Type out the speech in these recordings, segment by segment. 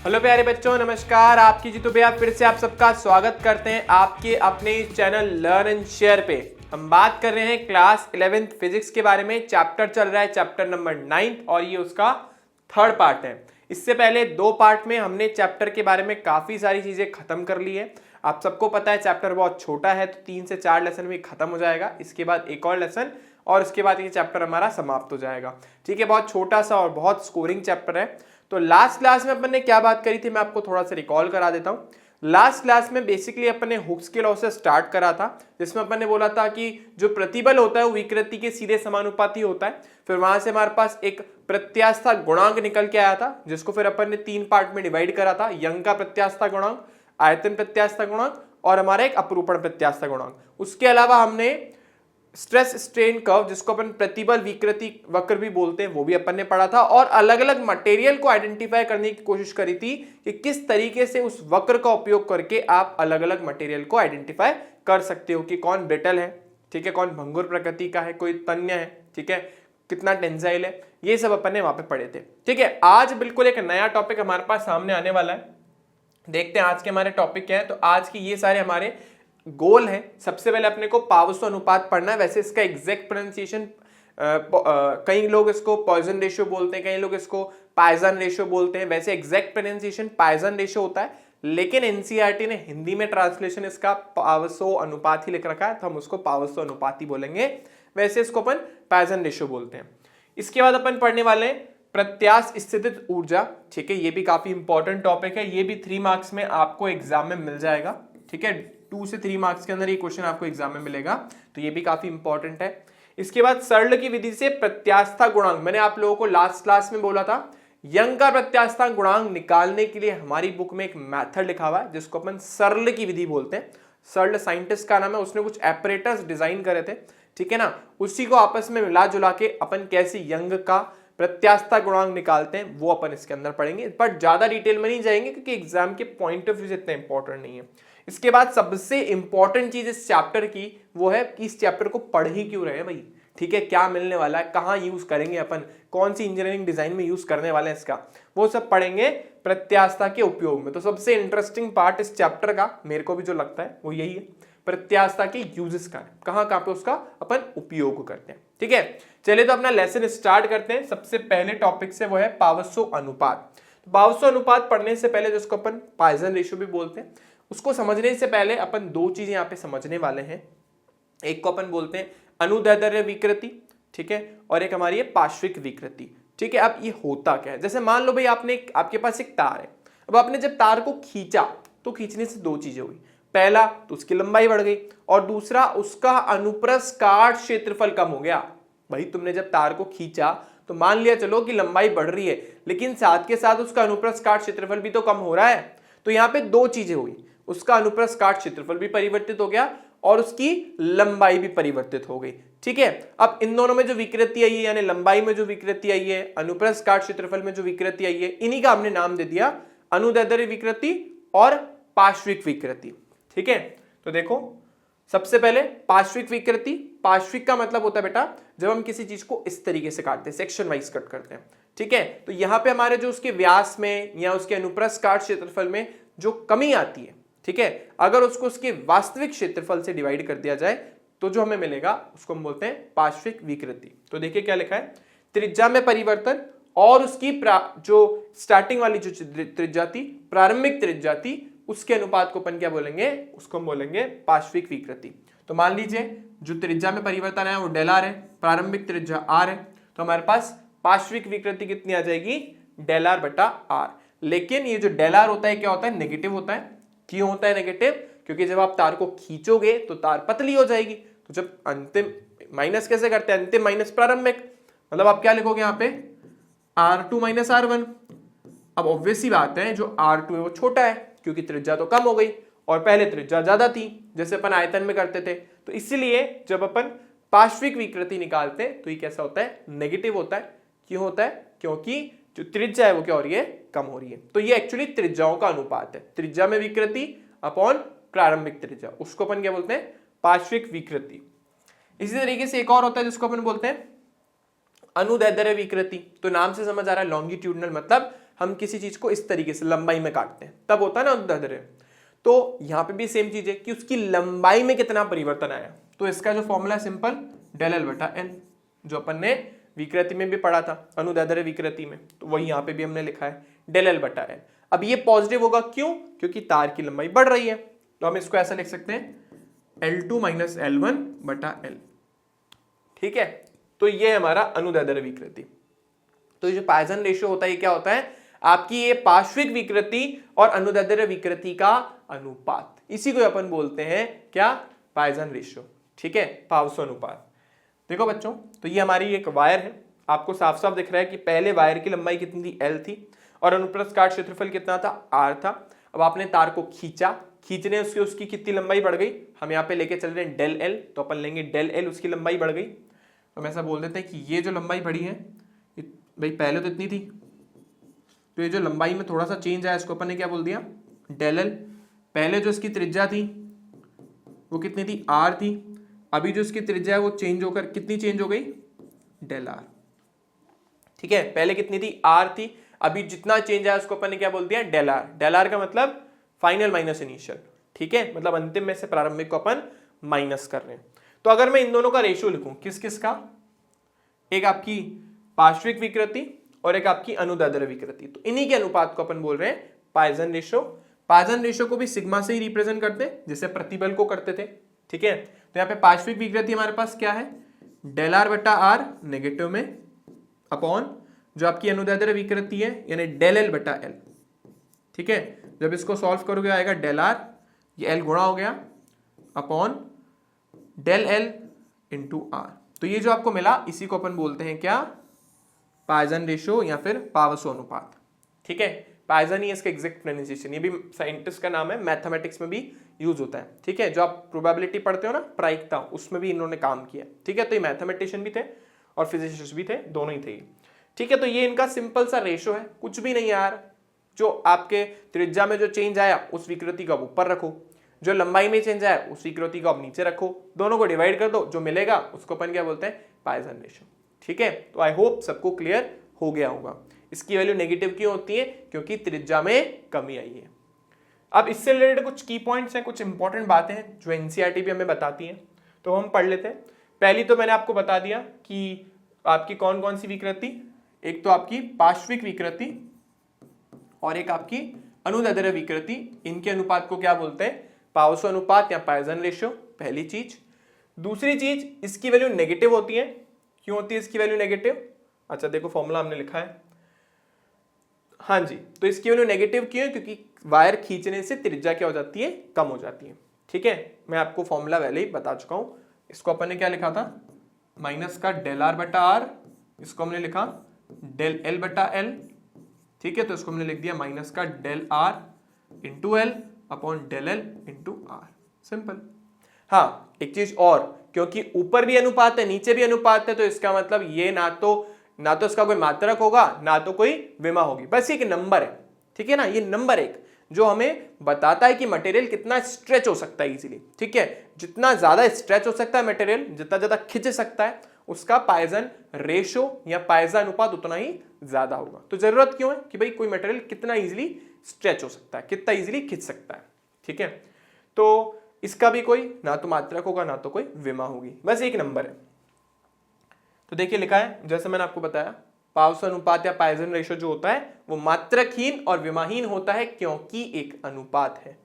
Hello प्यारे बच्चों, नमस्कार। आपकी जीतू भैया फिर से आप सबका स्वागत करते हैं आपके अपने चैनल लर्न एंड शेयर पे। हम बात कर रहे हैं क्लास 11th फिजिक्स के बारे में। चैप्टर चल रहा है चैप्टर नंबर 9 और ये उसका थर्ड पार्ट है। इससे पहले दो पार्ट में हमने चैप्टर के बारे में काफी सारी चीजें खत्म कर ली है। आप सबको पता है चैप्टर बहुत छोटा है, तो 3 से 4 लेसन में खत्म हो जाएगा। इसके बाद एक और लेसन और उसके बाद ये चैप्टर हमारा समाप्त हो जाएगा। ठीक है, बहुत छोटा सा और बहुत स्कोरिंग चैप्टर है। तो लास्ट क्लास में अपन ने क्या बात करी थी, मैं आपको थोड़ा सा रिकॉल करा देता हूँ। लास्ट क्लास में बेसिकली अपन ने हुक्स के लॉ से स्टार्ट करा था, जिसमें अपन ने बोला था कि जो प्रतिबल होता है वो विकृति के सीधे समानुपाती होता है। फिर वहां से हमारे पास एक प्रत्यास्था गुणांक निकल के आया था, जिसको फिर अपन ने 3 पार्ट में डिवाइड करा था। यंग का प्रत्यास्था गुणांक, आयतन प्रत्यास्था गुणांक और हमारा एक अपरूपण प्रत्यास्था गुणांक। उसके अलावा हमने स्ट्रेस स्ट्रेन कर्व, जिसको अपन प्रतिबल विकृति वक्र भी बोलते हैं, वो भी अपन ने पढ़ा था। और अलग अलग मटेरियल को आइडेंटिफाई करने की कोशिश करी थी कि किस तरीके से उस वक्र का उपयोग करके आप अलग अलग मटेरियल को आइडेंटिफाई कर सकते हो कि कौन ब्रिटल है, ठीक है, कौन भंगुर प्रकृति का है, कोई तन्य है, ठीक है, कितना टेंसाइल है। ये सब अपन ने वहां पे पढ़े थे। ठीक है, आज बिल्कुल एक नया टॉपिक हमारे पास सामने आने वाला है। देखते हैं आज के हमारे टॉपिक क्या है। तो आज की ये सारे हमारे गोल है। सबसे पहले अपने को पावसो अनुपात पढ़ना है। वैसे इसका एग्जैक्ट प्रोनाउंसिएशन कई लोग इसको पॉइजन रेशियो बोलते हैं, कई लोग इसको पाइजन रेशियो बोलते हैं। वैसे एग्जैक्ट प्रोनाउंसिएशन पाइजन रेशियो होता है, लेकिन एनसीईआरटी ने हिंदी में ट्रांसलेशन इसका पावसो अनुपात ही लिख रखा है, तो हम उसको पावसो अनुपात ही बोलेंगे। वैसे इसको अपन पाइजन रेशियो बोलते हैं। इसके बाद अपन पढ़ने वाले हैं प्रत्यास्थ स्थितिज ऊर्जा। ठीक है, ये भी काफी इंपॉर्टेंट टॉपिक है। ये भी 3 मार्क्स में आपको एग्जाम में मिल जाएगा। ठीक है, 2 से 3 मार्क्स के अंदर ये क्वेश्चन आपको एग्जाम में मिलेगा, तो ये भी काफी इंपॉर्टेंट है। इसके बाद सरल की विधि से प्रत्यास्था गुणांक। मैंने आप लोगों को लास्ट क्लास में बोला था यंग का प्रत्यास्था गुणांक निकालने के लिए हमारी बुक में एक मेथड लिखा हुआ है, जिसको अपन सरल की विधि बोलते हैं। सरल साइंटिस्ट का नाम है, उसने कुछ एपरेटस डिजाइन करे थे, ठीक है ना। उसी को आपस में मिला जुला के अपन कैसे यंग का प्रत्यास्था गुणांक निकालते हैं वो अपन इसके अंदर पढ़ेंगे। बट ज्यादा डिटेल में नहीं जाएंगे, क्योंकि एग्जाम के पॉइंट ऑफ व्यू से इतना इंपॉर्टेंट नहीं है। इसके बाद सबसे इंपॉर्टेंट चीज इस चैप्टर की वो है कि इस चैप्टर को पढ़ ही क्यों रहे हैं भाई। ठीक है, क्या मिलने वाला है, कहाँ यूज करेंगे अपन, कौन सी इंजीनियरिंग डिजाइन में यूज करने वाले हैं, इसका वो सब पढ़ेंगे प्रत्यास्था के उपयोग में। तो सबसे इंटरेस्टिंग पार्ट इस चैप्टर का मेरे को भी जो लगता है वो यही है, प्रत्यास्था के यूजेस का, कहाँ कहाँ पे उसका अपन उपयोग करते हैं। ठीक है, चलिए तो अपना लेसन स्टार्ट करते हैं। सबसे पहले टॉपिक से वो है पावसो अनुपात। पावसो अनुपात पढ़ने से पहले, जिसको अपन पाइजन रेशियो भी बोलते हैं, उसको समझने से पहले अपन 2 चीजें यहाँ पे समझने वाले हैं। एक को अपन बोलते हैं अनुदैर्ध्य विकृति, ठीक है, और एक हमारी है पार्श्विक विकृति। ठीक है, अब ये होता क्या है, जैसे मान लो भाई आपके पास एक तार है। अब आपने जब तार को खींचा तो खींचने से 2 चीजें हुई। पहला तो उसकी लंबाई बढ़ गई, और दूसरा उसका अनुप्रस्थ काट क्षेत्रफल कम हो गया। भाई तुमने जब तार को खींचा तो मान लिया चलो कि लंबाई बढ़ रही है, लेकिन साथ के साथ उसका अनुप्रस्थ काट क्षेत्रफल भी तो कम हो रहा है। तो यहाँ पे 2 चीजें हुई, उसका अनुप्रस्थ काट क्षेत्रफल भी परिवर्तित हो गया और उसकी लंबाई भी परिवर्तित हो गई। ठीक है, अब इन दोनों में जो विकृति आई है, यानी लंबाई में जो विकृति आई है, अनुप्रस्थ काट क्षेत्रफल में जो विकृति आई है, इन्हीं का हमने नाम दे दिया अनुदैर्ध्य विकृति और पार्श्विक विकृति। ठीक है, तो देखो सबसे पहले पार्श्विक विकृति। पार्श्विक का मतलब होता है बेटा जब हम किसी चीज को इस तरीके से काटते हैं, सेक्शन वाइज कट करते हैं। ठीक है, तो यहां पे हमारे जो उसके व्यास में या उसके अनुप्रस्थ काट क्षेत्रफल में जो कमी आती है, ठीक है, अगर उसको उसके वास्तविक क्षेत्रफल से डिवाइड कर दिया जाए तो जो हमें मिलेगा उसको हम बोलते हैं पार्श्विक विकृति। तो देखिए क्या लिखा है, त्रिज्या में परिवर्तन और उसकी जो स्टार्टिंग वाली जो त्रिज्या थी, प्रारंभिक त्रिज्या थी, उसके अनुपात को अपन क्या बोलेंगे, उसको हम बोलेंगे पार्श्विक विकृति। तो मान लीजिए जो त्रिज्या में परिवर्तन है वो डेल आर है, प्रारंभिक त्रिज्या आर है, तो हमारे पास पार्श्विक विकृति कितनी आ जाएगी, डेल आर बटा आर। लेकिन ये जो डेल आर होता है क्या होता है, नेगेटिव होता है। क्यों होता है नेगेटिव, क्योंकि जब आप तार को खींचोगे तो तार पतली हो जाएगी। तो जब अंतिम माइनस कैसे करते हैं, अंतिम माइनस प्रारंभिक, मतलब आप क्या लिखोगे यहाँ पे R2 माइनस R1। अब ऑब्वियस सी बात है जो R2 है वो छोटा है, क्योंकि त्रिज्या तो कम हो गई और पहले त्रिज्या ज्यादा थी, जैसे अपन आयतन में करते थे। तो इसीलिए जब अपन पार्श्विक विकृति निकालते हैं तो ये कैसा होता है, नेगेटिव होता है। क्यों होता है, क्योंकि जो त्रिज्या है वो क्या हो रही है, कम हो रही है। तो ये एक्चुअली त्रिज्याओं का अनुपात है, त्रिज्या में विकृति अपॉन प्रारंभिक त्रिज्या, उसको अपन क्या बोलते हैं, पार्श्विक विकृति। इसी तरीके से एक और होता है जिसको अपन बोलते हैं अनुदैर्ध्य विकृति। तो नाम से समझ आ रहा है लॉन्गिट्यूडनल, मतलब हम किसी चीज को इस तरीके से लंबाई में काटते हैं तब होता है ना अनुदैर्ध्य। तो यहाँ पे भी सेम चीज है कि उसकी लंबाई में कितना परिवर्तन आया। तो इसका जो फॉर्मूला है सिंपल डेल एल बटा एल, जो अपन ने विकृति में भी पढ़ा था, अनुदैर्ध्य विकृति में, तो वही यहाँ पे भी हमने लिखा है डेल एल बटा एल। अब ये पॉजिटिव होगा, क्यों? क्योंकि तार की लंबाई बढ़ रही है, तो हम इसको ऐसा लिख सकते हैं L2 माइनस L1 बटा L। ठीक है, तो ये हमारा अनुदैर्ध्य विकृति। तो जो पॉइसन रेशियो होता है ये क्या होता है? आपकी ये पार्श्विक विकृति और अनुदैर्ध्य विकृति का अनुपात, इसी को अपन बोलते हैं क्या? Poisson ratio. ठीक है, पावसो अनुपात। देखो बच्चों, तो ये हमारी एक वायर है, आपको साफ साफ दिख रहा है कि पहले वायर की लंबाई कितनी थी? L थी, और अनुप्रस्थ काट क्षेत्रफल कितना था? R था। अब आपने तार को खींचा, खींचने से उसकी कितनी लंबाई बढ़ गई? हम यहाँ पे लेके चल रहे हैं डेल L, तो अपन लेंगे डेल L, उसकी लंबाई बढ़ गई। तो हम ऐसा बोल देते हैं कि ये जो लंबाई बढ़ी है, भाई पहले तो इतनी थी, तो ये जो लंबाई में थोड़ा सा चेंज आया इसको अपन ने क्या बोल दिया? Del L। पहले जो इसकी त्रिज्या थी वो कितनी थी? R थी। अभी जो इसकी त्रिज्या है वो चेंज होकर कितनी चेंज हो गई? Del R। ठीक है, पहले कितनी थी? R थी, अभी जितना चेंज आया उसको अपन ने क्या बोल दिया? Del R। डेल R का मतलब फाइनल माइनस इनिशियल। ठीक है, मतलब अंतिम में से प्रारंभिक को अपन माइनस कर रहे हैं। तो अगर मैं इन दोनों का रेशियो लिखूं, किस किस का? एक आपकी पार्श्विक विकृति और एक आपकी अनुदैर्ध्य विकृति, तो इन्हीं के अनुपात को अपन बोल रहे हैं पॉइसन रेशियो। पॉइसन रेशियो को भी सिग्मा से ही रिप्रेजेंट करते हैं जैसे प्रतिबल को करते थे। ठीक है, तो यहाँ पे पार्श्विक विकृति हमारे पास क्या है? डेल आर बटा आर नेगेटिव में, अपॉन जो आपकी अनुदैर्ध्य विकृति है यानी डेल एल बटा एल। ठीक है, जब इसको सॉल्व करोगे आएगा डेल आर, ये एल गुणा हो गया, upon del L into R. तो ये जो आपको मिला इसी को अपन बोलते हैं क्या? पॉइसन रेशियो या फिर पावसो अनुपात। ठीक है, पॉइसन ही इसका एग्जैक्ट प्रोनाउंसिएशन, ये भी साइंटिस्ट का नाम है, मैथमेटिक्स में भी यूज होता है। ठीक है, जो आप प्रोबेबिलिटी पढ़ते हो ना, प्रायिकता, उसमें भी इन्होंने काम किया। ठीक है, तो ये मैथमेटिशियन भी थे और फिजिसिस्ट भी थे, दोनों ही थे। ठीक है, तो ये इनका सिंपल सा रेशियो है, कुछ भी नहीं यार। जो आपके त्रिज्या में जो चेंज आया उस विकृति को आप ऊपर रखो, जो लंबाई में चेंज आया उस विकृति को आप नीचे रखो, दोनों को डिवाइड कर दो, जो मिलेगा उसको अपन क्या बोलते हैं? Poisson ratio. ठीक है, तो आई होप सबको क्लियर हो गया होगा। इसकी वैल्यू नेगेटिव क्यों होती है? क्योंकि त्रिज्या में कमी आई है। अब इससे रिलेटेड कुछ की पॉइंट्स हैं, कुछ इंपॉर्टेंट बातें हैं जो एनसीईआरटी भी हमें बताती हैं, तो हम पढ़ लेते हैं। पहली तो मैंने आपको बता दिया कि आपकी कौन कौन सी विकृति, एक तो आपकी पार्श्विक विकृति और एक आपकी अनुदैर्ध्य विकृति, इनके अनुपात को क्या बोलते हैं? पावसो अनुपात या पॉइसन रेशियो, पहली चीज। दूसरी चीज, इसकी वैल्यू नेगेटिव होती है। क्यों होती है इसकी वैल्यू नेगेटिव? अच्छा देखो फॉर्मूला हमने लिखा है, हाँ जी, तो इसकी वैल्यू नेगेटिव क्यों है? क्योंकि वायर खींचने से त्रिज्या क्या हो जाती है? कम हो जाती है। ठीक है, मैं आपको फॉर्मूला पहले ही बता चुका हूं। इसको अपन ने क्या लिखा था? माइनस का डेल आर बटा आर, इसको हमने लिखा डेल एल बटा एल। ठीक है, तो इसको हमने लिख दिया माइनस का del R into L upon del L into R, simple. हाँ, एक चीज और, क्योंकि ऊपर भी अनुपात है नीचे भी अनुपात है, तो इसका मतलब ये ना तो इसका कोई मात्रक होगा ना तो कोई विमा होगी, बस एक नंबर है। ठीक है ना, ये नंबर एक जो हमें बताता है कि मटेरियल कितना स्ट्रेच हो सकता है इजीली। ठीक है, जितना ज्यादा स्ट्रेच हो सकता है मटेरियल, जितना ज्यादा खिंच सकता है, उसका पॉइसन रेशियो या पॉइसन अनुपात उतना ही ज्यादा होगा। तो जरूरत क्यों है कि भाई कोई मटेरियल कितना इजीली स्ट्रेच हो सकता है, कितना इजीली खिंच सकता है। ठीक है, तो इसका भी कोई ना तो मात्रक होगा ना तो कोई विमा होगी, बस एक नंबर है। तो देखिए लिखा है, जैसे मैंने आपको बताया, पावसो अनुपात या पॉइसन रेशियो जो होता है वो मात्रकहीन और विमाहीन होता है क्योंकि एक अनुपात है।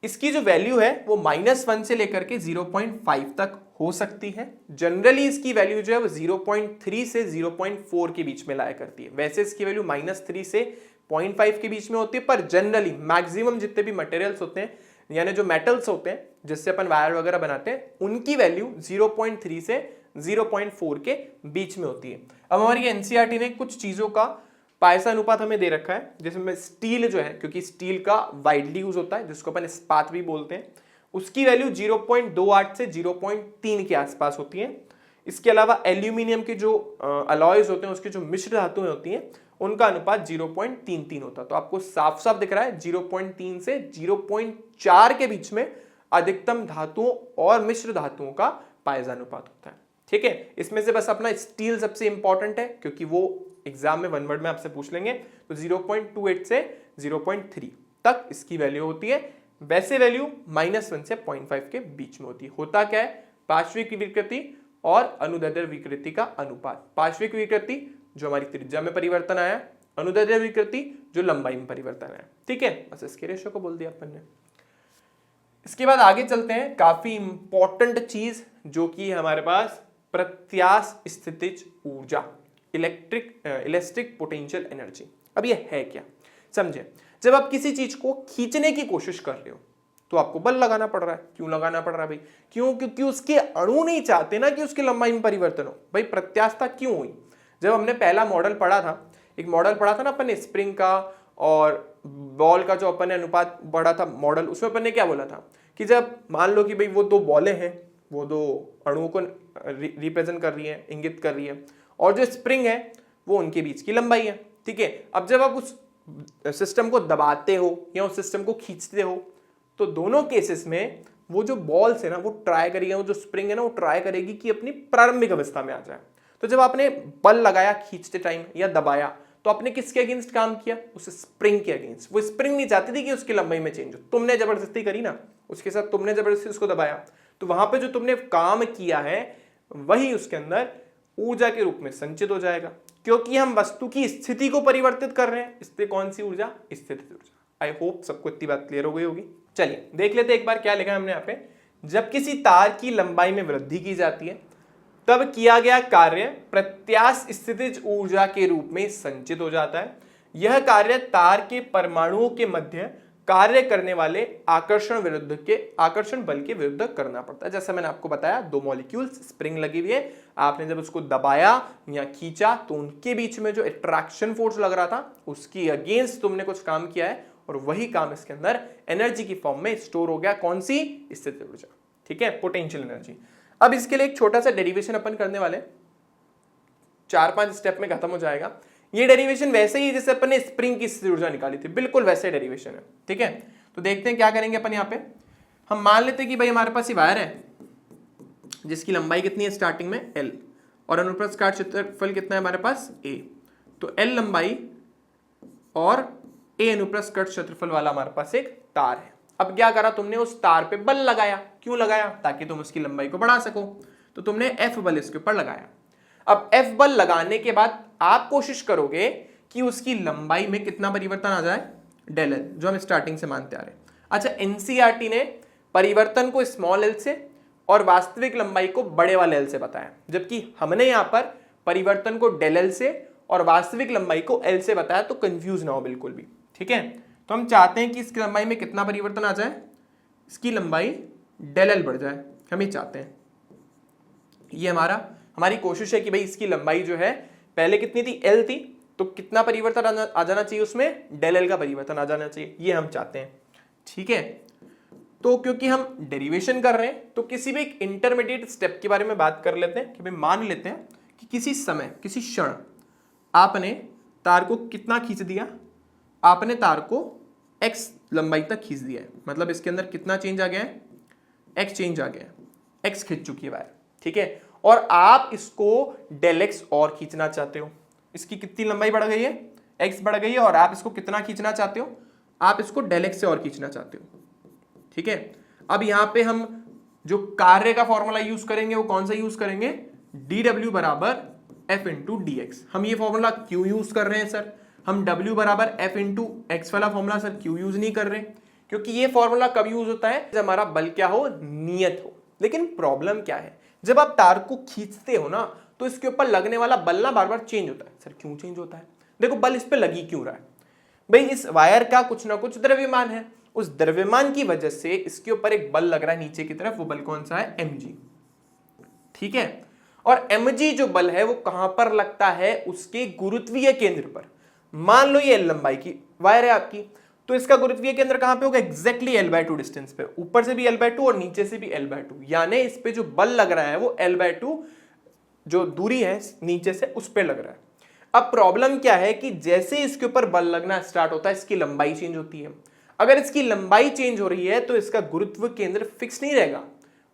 इसकी जो वैल्यू है वो -1 से लेकर के 0.5 तक हो सकती है। जनरली इसकी वैल्यू जो है वो 0.3 से 0.4 के बीच में लाया करती है। वैसे इसकी वैल्यू -3 से 0.5 के बीच में होती है, पर जनरली मैक्सिमम जितने भी मटेरियल्स होते हैं यानी जो मेटल्स होते हैं जिससे अपन वायर वगैरह बनाते हैं, उनकी वैल्यू 0.3 से 0.4 के बीच में होती है। अब हमारी एनसीईआरटी ने कुछ चीजों का पॉइसन अनुपात हमें दे रखा है, जिसमें स्टील जो है, क्योंकि स्टील का वाइडली यूज होता है जिसको अपन इस्पात भी बोलते हैं, उसकी वैल्यू 0.28 से 0.3 के आसपास होती है। इसके अलावा एल्यूमिनियम के जो अलॉयज होते हैं, उसकी जो मिश्र धातुएं होती हैं, उनका अनुपात 0.33 होता है। तो आपको साफ साफ दिख रहा है 0.3 से 0.4 के बीच में अधिकतम धातुओं और मिश्र धातुओं का पॉइसन अनुपात होता है। ठीक है, इसमें से बस अपना स्टील सबसे इंपॉर्टेंट है क्योंकि वो एग्जाम में 1 वर्ड में आपसे पूछ लेंगे। तो 0.28 से 0.3 तक इसकी वैल्यू होती है। वैसे वैल्यू -1 से 0.5 के बीच में होती है। होता क्या है, पार्श्विक विकृति और अनुदैर्ध्य विकृति का अनुपात। पार्श्विक विकृति जो हमारी त्रिज्या में परिवर्तन आया, अनुदैर्ध्य विकृति जो लंबाई में परिवर्तन आया। ठीक है, बस इसके रेशो को बोल दिया अपन ने। इसके बाद आगे चलते हैं, काफी इंपॉर्टेंट चीज जो कि हमारे पास प्रत्यास्थ स्थितिज ऊर्जा, इलेक्ट्रिक पोटेंशियल एनर्जी। अब ये है क्या, समझे। जब आप किसी चीज को खींचने की कोशिश कर रहे हो तो आपको बल लगाना पड़ रहा है। क्यों लगाना पड़ रहा है भाई? क्यों? क्योंकि उसके अणु नहीं चाहते ना कि उसकी लंबाई में परिवर्तन हो। भाई प्रत्यास्थता क्यों हुई? जब हमने पहला मॉडल पढ़ा था, एक मॉडल पढ़ा था ना अपन ने स्प्रिंग का और बॉल का, जो अपन ने अनुपात पढ़ा था मॉडल, उसमें अपन ने क्या बोला था कि जब मान लो कि भाई वो दो बॉलें हैं, वो दो अणुओं को रिप्रेजेंट कर रही है, इंगित कर रही है, और जो स्प्रिंग है वो उनके बीच की लंबाई है। ठीक है, अब जब आप उस सिस्टम को दबाते हो या उस सिस्टम को खींचते हो तो दोनों केसेस में वो जो बॉल्स है ना वो ट्राई करेगी, वो जो स्प्रिंग है ना वो ट्राई करेगी कि अपनी प्रारंभिक अवस्था में आ जाए। तो जब आपने बल लगाया खींचते टाइम या दबाया तो आपने किसके अगेंस्ट काम किया? उस स्प्रिंग के अगेंस्ट। वो स्प्रिंग नहीं चाहती थी कि उसकी लंबाई में चेंज हो, तुमने जबरदस्ती करी ना, उसके साथ तुमने जबरदस्ती उसको दबाया, तो वहां पे जो तुमने काम किया है वही उसके अंदर ऊर्जा के रूप में संचित हो जाएगा। क्योंकि हम वस्तु की स्थिति को परिवर्तित कर रहे हैं, इसलिए कौन सी ऊर्जा? स्थितिज ऊर्जा। आई होप सबको इतनी बात क्लियर हो गई होगी। चलिए देख लेते एक बार क्या लिखा है हमने यहाँ पे। जब किसी तार की लंबाई में वृद्धि की जाती है तब किया गया कार्य प्रत्यास्थ स्थितिज ऊर्जा के रूप में संचित हो जाता है। यह कार्य तार के परमाणुओं के मध्य कार्य करने वाले आकर्षण बल के विरुद्ध करना पड़ता है। जैसे मैंने आपको बताया, दो मॉलिक्यूल्स स्प्रिंग लगी हुई है, आपने जब उसको दबाया या खींचा तो उनके बीच में जो अट्रैक्शन फोर्स लग रहा था उसकी अगेंस्ट तुमने कुछ काम किया है, और वही काम इसके अंदर एनर्जी की फॉर्म में स्टोर हो गया। कौन सी? स्थितिज ऊर्जा। ठीक है, पोटेंशियल एनर्जी। अब इसके लिए एक छोटा सा डेरिवेशन अपन करने वाले, 4-5 स्टेप में खत्म हो जाएगा। ये डेरिवेशन वैसे ही जैसे अपन ने स्प्रिंग की स्थितिज ऊर्जा निकाली थी, बिल्कुल वैसे डेरिवेशन है। ठीक है, तो देखते हैं क्या करेंगे अपन। यहाँ पे हम मान लेते हैं कि भाई हमारे पास ये वायर है जिसकी लंबाई कितनी है स्टार्टिंग में? L, और अनुप्रस्थ काट क्षेत्रफल कितना है हमारे पास? A। तो L लंबाई और A अनुप्रस्थ काट क्षेत्रफल वाला हमारे पास एक तार है। अब क्या करा तुमने? उस तार पे बल लगाया। क्यों लगाया? ताकि तुम उसकी लंबाई को बढ़ा सको। तो तुमने F बल इसके ऊपर लगाया। अब F बल लगाने के बाद आप कोशिश करोगे कि उसकी लंबाई में कितना परिवर्तन आ जाए? डेल L, जो हम स्टार्टिंग से मानते आ रहे हैं। अच्छा, NCERT ने परिवर्तन को स्मॉल l से और वास्तविक लंबाई को बड़े वाले l से बताया, जबकि हमने यहां पर परिवर्तन को डेल L से और वास्तविक लंबाई को l से बताया। तो कंफ्यूज ना हो बिल्कुल भी। ठीक है, तो हम चाहते हैं कि इसकी लंबाई में कितना परिवर्तन आ जाए? इसकी लंबाई डेल L बढ़ जाए, हम ये चाहते हैं। ये हमारी कोशिश है कि भाई इसकी लंबाई जो है पहले कितनी थी? L थी, तो कितना परिवर्तन आ जाना चाहिए उसमें? डेल L का परिवर्तन आ जाना चाहिए, ये हम चाहते हैं। ठीक है, तो क्योंकि हम डेरिवेशन कर रहे हैं तो किसी भी एक इंटरमीडिएट स्टेप के बारे में बात कर लेते हैं कि भाई मान लेते हैं कि किसी समय, किसी क्षण आपने तार को कितना खींच दिया? आपने तार को x लंबाई तक खींच दिया है। मतलब इसके अंदर कितना चेंज आ गया है? x चेंज आ गया है, x खींच चुकी है वायर। ठीक है, और आप इसको डेल x और खींचना चाहते हो। इसकी कितनी लंबाई बढ़ गई है? x बढ़ गई है, और आप इसको कितना खींचना चाहते हो? आप इसको डेल x से और खींचना चाहते हो। ठीक है, अब यहां पे हम जो कार्य का फॉर्मूला यूज करेंगे वो कौन सा यूज करेंगे? dw बराबर f इंटू dx। हम ये फॉर्मूला क्यों यूज कर रहे हैं सर? हम w बराबर f इंटू एक्स वाला फॉर्मूला सर क्यों यूज नहीं कर रहे? क्योंकि ये फॉर्मूला कब यूज होता है? जब हमारा बल क्या हो? नियत हो। लेकिन प्रॉब्लम क्या है, जब आप तार को खींचते हो ना तो इसके ऊपर लगने वाला बल ना बार बार चेंज होता है। सर क्यों चेंज होता है? देखो बल इस पे लगी क्यों रहा है भाई? इस वायर का कुछ ना कुछ द्रव्यमान है, उस द्रव्यमान की वजह से इसके ऊपर एक बल लग रहा है नीचे की तरफ। वो बल कौन सा है? mg। ठीक है, और mg जो बल है वो कहां पर लगता है? उसके गुरुत्वीय केंद्र पर। मान लो ये l लंबाई की वायर है आपकी, तो इसका गुरुत्वीय केंद्र कहां पे होगा? एग्जैक्टली l/2 डिस्टेंस पे। ऊपर से भी l/2 और नीचे से भी l/2, यानी इस पे जो बल लग रहा है वो l/2 जो दूरी है नीचे से उस पे लग रहा है। अब प्रॉब्लम क्या है कि जैसे इसके ऊपर बल लगना स्टार्ट होता है इसकी लंबाई चेंज होती है। अगर इसकी लंबाई चेंज हो रही है तो इसका गुरुत्व केंद्र फिक्स नहीं रहेगा।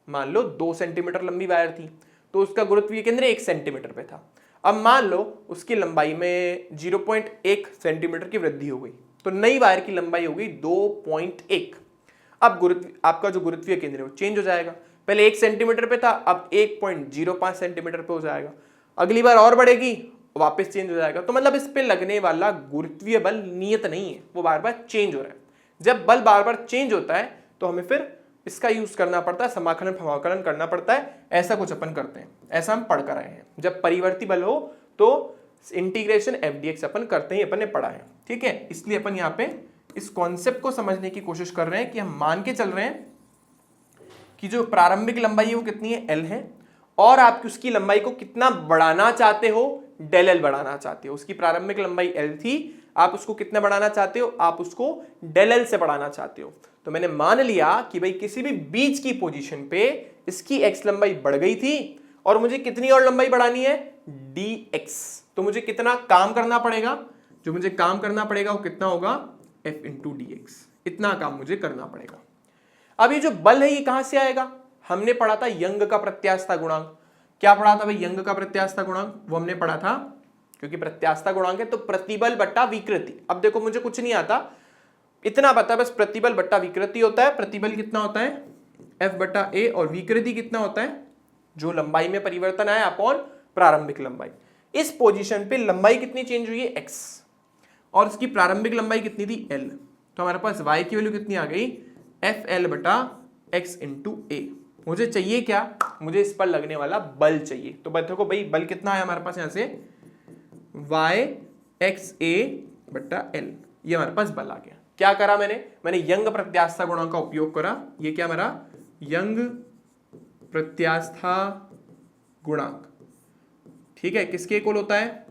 मान लो 2 सेंटीमीटर लंबी वायर थी, तो उसका गुरुत्वीय केंद्र 1 सेंटीमीटर पे था। अब मान लो उसकी लंबाई में 0.1 सेंटीमीटर की वृद्धि हो गई, तो नई वायर की लंबाई हो गई 2.1। अब आपका जो गुरुत्वीय केंद्र है वो चेंज हो जाएगा, पहले 1 सेंटीमीटर पे था, अब 1.05 सेंटीमीटर पे हो जाएगा। अगली बार और बढ़ेगी, वापस चेंज हो जाएगा। तो मतलब इस पे लगने वाला गुरुत्वीय बल नियत नहीं है, वो बार बार चेंज हो रहा है। जब बल बार बार चेंज होता है तो हमें फिर इसका यूज करना पड़ता है, समाकलन भवाकलन करना पड़ता है, ऐसा कुछ अपन करते हैं, ऐसा हम पढ़ कर आए हैं। जब परिवर्ती बल हो तो integration F D x upon करते ही, अपन ने पढ़ा है, ठीक है। इसलिए अपन यहाँ पे इस कॉन्सेप्ट को समझने की कोशिश कर रहे हैं कि हम मान के चल रहे हैं कि जो प्रारंभिक लंबाई है वो कितनी है, एल है, और आप उसकी लंबाई को कितना बढ़ाना चाहते हो, डेल एल बढ़ाना चाहते हो। उसकी प्रारंभिक लंबाई एल थी, आप उसको कितना बढ़ाना चाहते हो, आप उसको डेल एल से बढ़ाना चाहते हो। तो मैंने मान लिया कि भाई किसी भी बीच की पोजीशन पे इसकी एक्स लंबाई बढ़ गई थी और मुझे कितनी और लंबाई बढ़ानी है, डी एक्स। तो मुझे कितना काम करना पड़ेगा, जो मुझे काम करना पड़ेगा वो कितना होगा, एफ इंटू डी एक्स। इतना काम मुझे करना पड़ेगा। अब ये जो बल है ये कहां से आएगा, हमने पढ़ा था यंग का प्रत्यास्थता गुणांक। क्या पढ़ा था भाई, यंग का प्रत्यास्थता गुणांक, वो हमने पढ़ा था, क्योंकि प्रत्यास्थता गुणांक है तो प्रतिबल बट्टा विकृति। अब देखो मुझे कुछ नहीं आता, इतना पता बस प्रतिबल बट्टा विकृति होता है। प्रतिबल कितना होता है, एफ बट्टा ए, और विकृति कितना होता है, जो लंबाई में परिवर्तन आया अपॉन प्रारंभिक लंबाई। इस पोजीशन पे लंबाई कितनी चेंज हुई है, एक्स, और इसकी प्रारंभिक लंबाई कितनी थी, एल। तो हमारे पास y की वैल्यू कितनी आ गई, एफ एल बटा एक्स इंटू ए। मुझे चाहिए क्या, मुझे इस पर लगने वाला बल चाहिए। तो देखो भाई बल कितना है हमारे पास, यहां से y एक्स ए बटा एल, ये हमारे पास बल आ गया। क्या करा मैंने यंग प्रत्यास्थता गुणांक का उपयोग करा। ये क्या मेरा यंग प्रत्यास्थता गुणांक, ठीक है, किसके इक्वल होता है,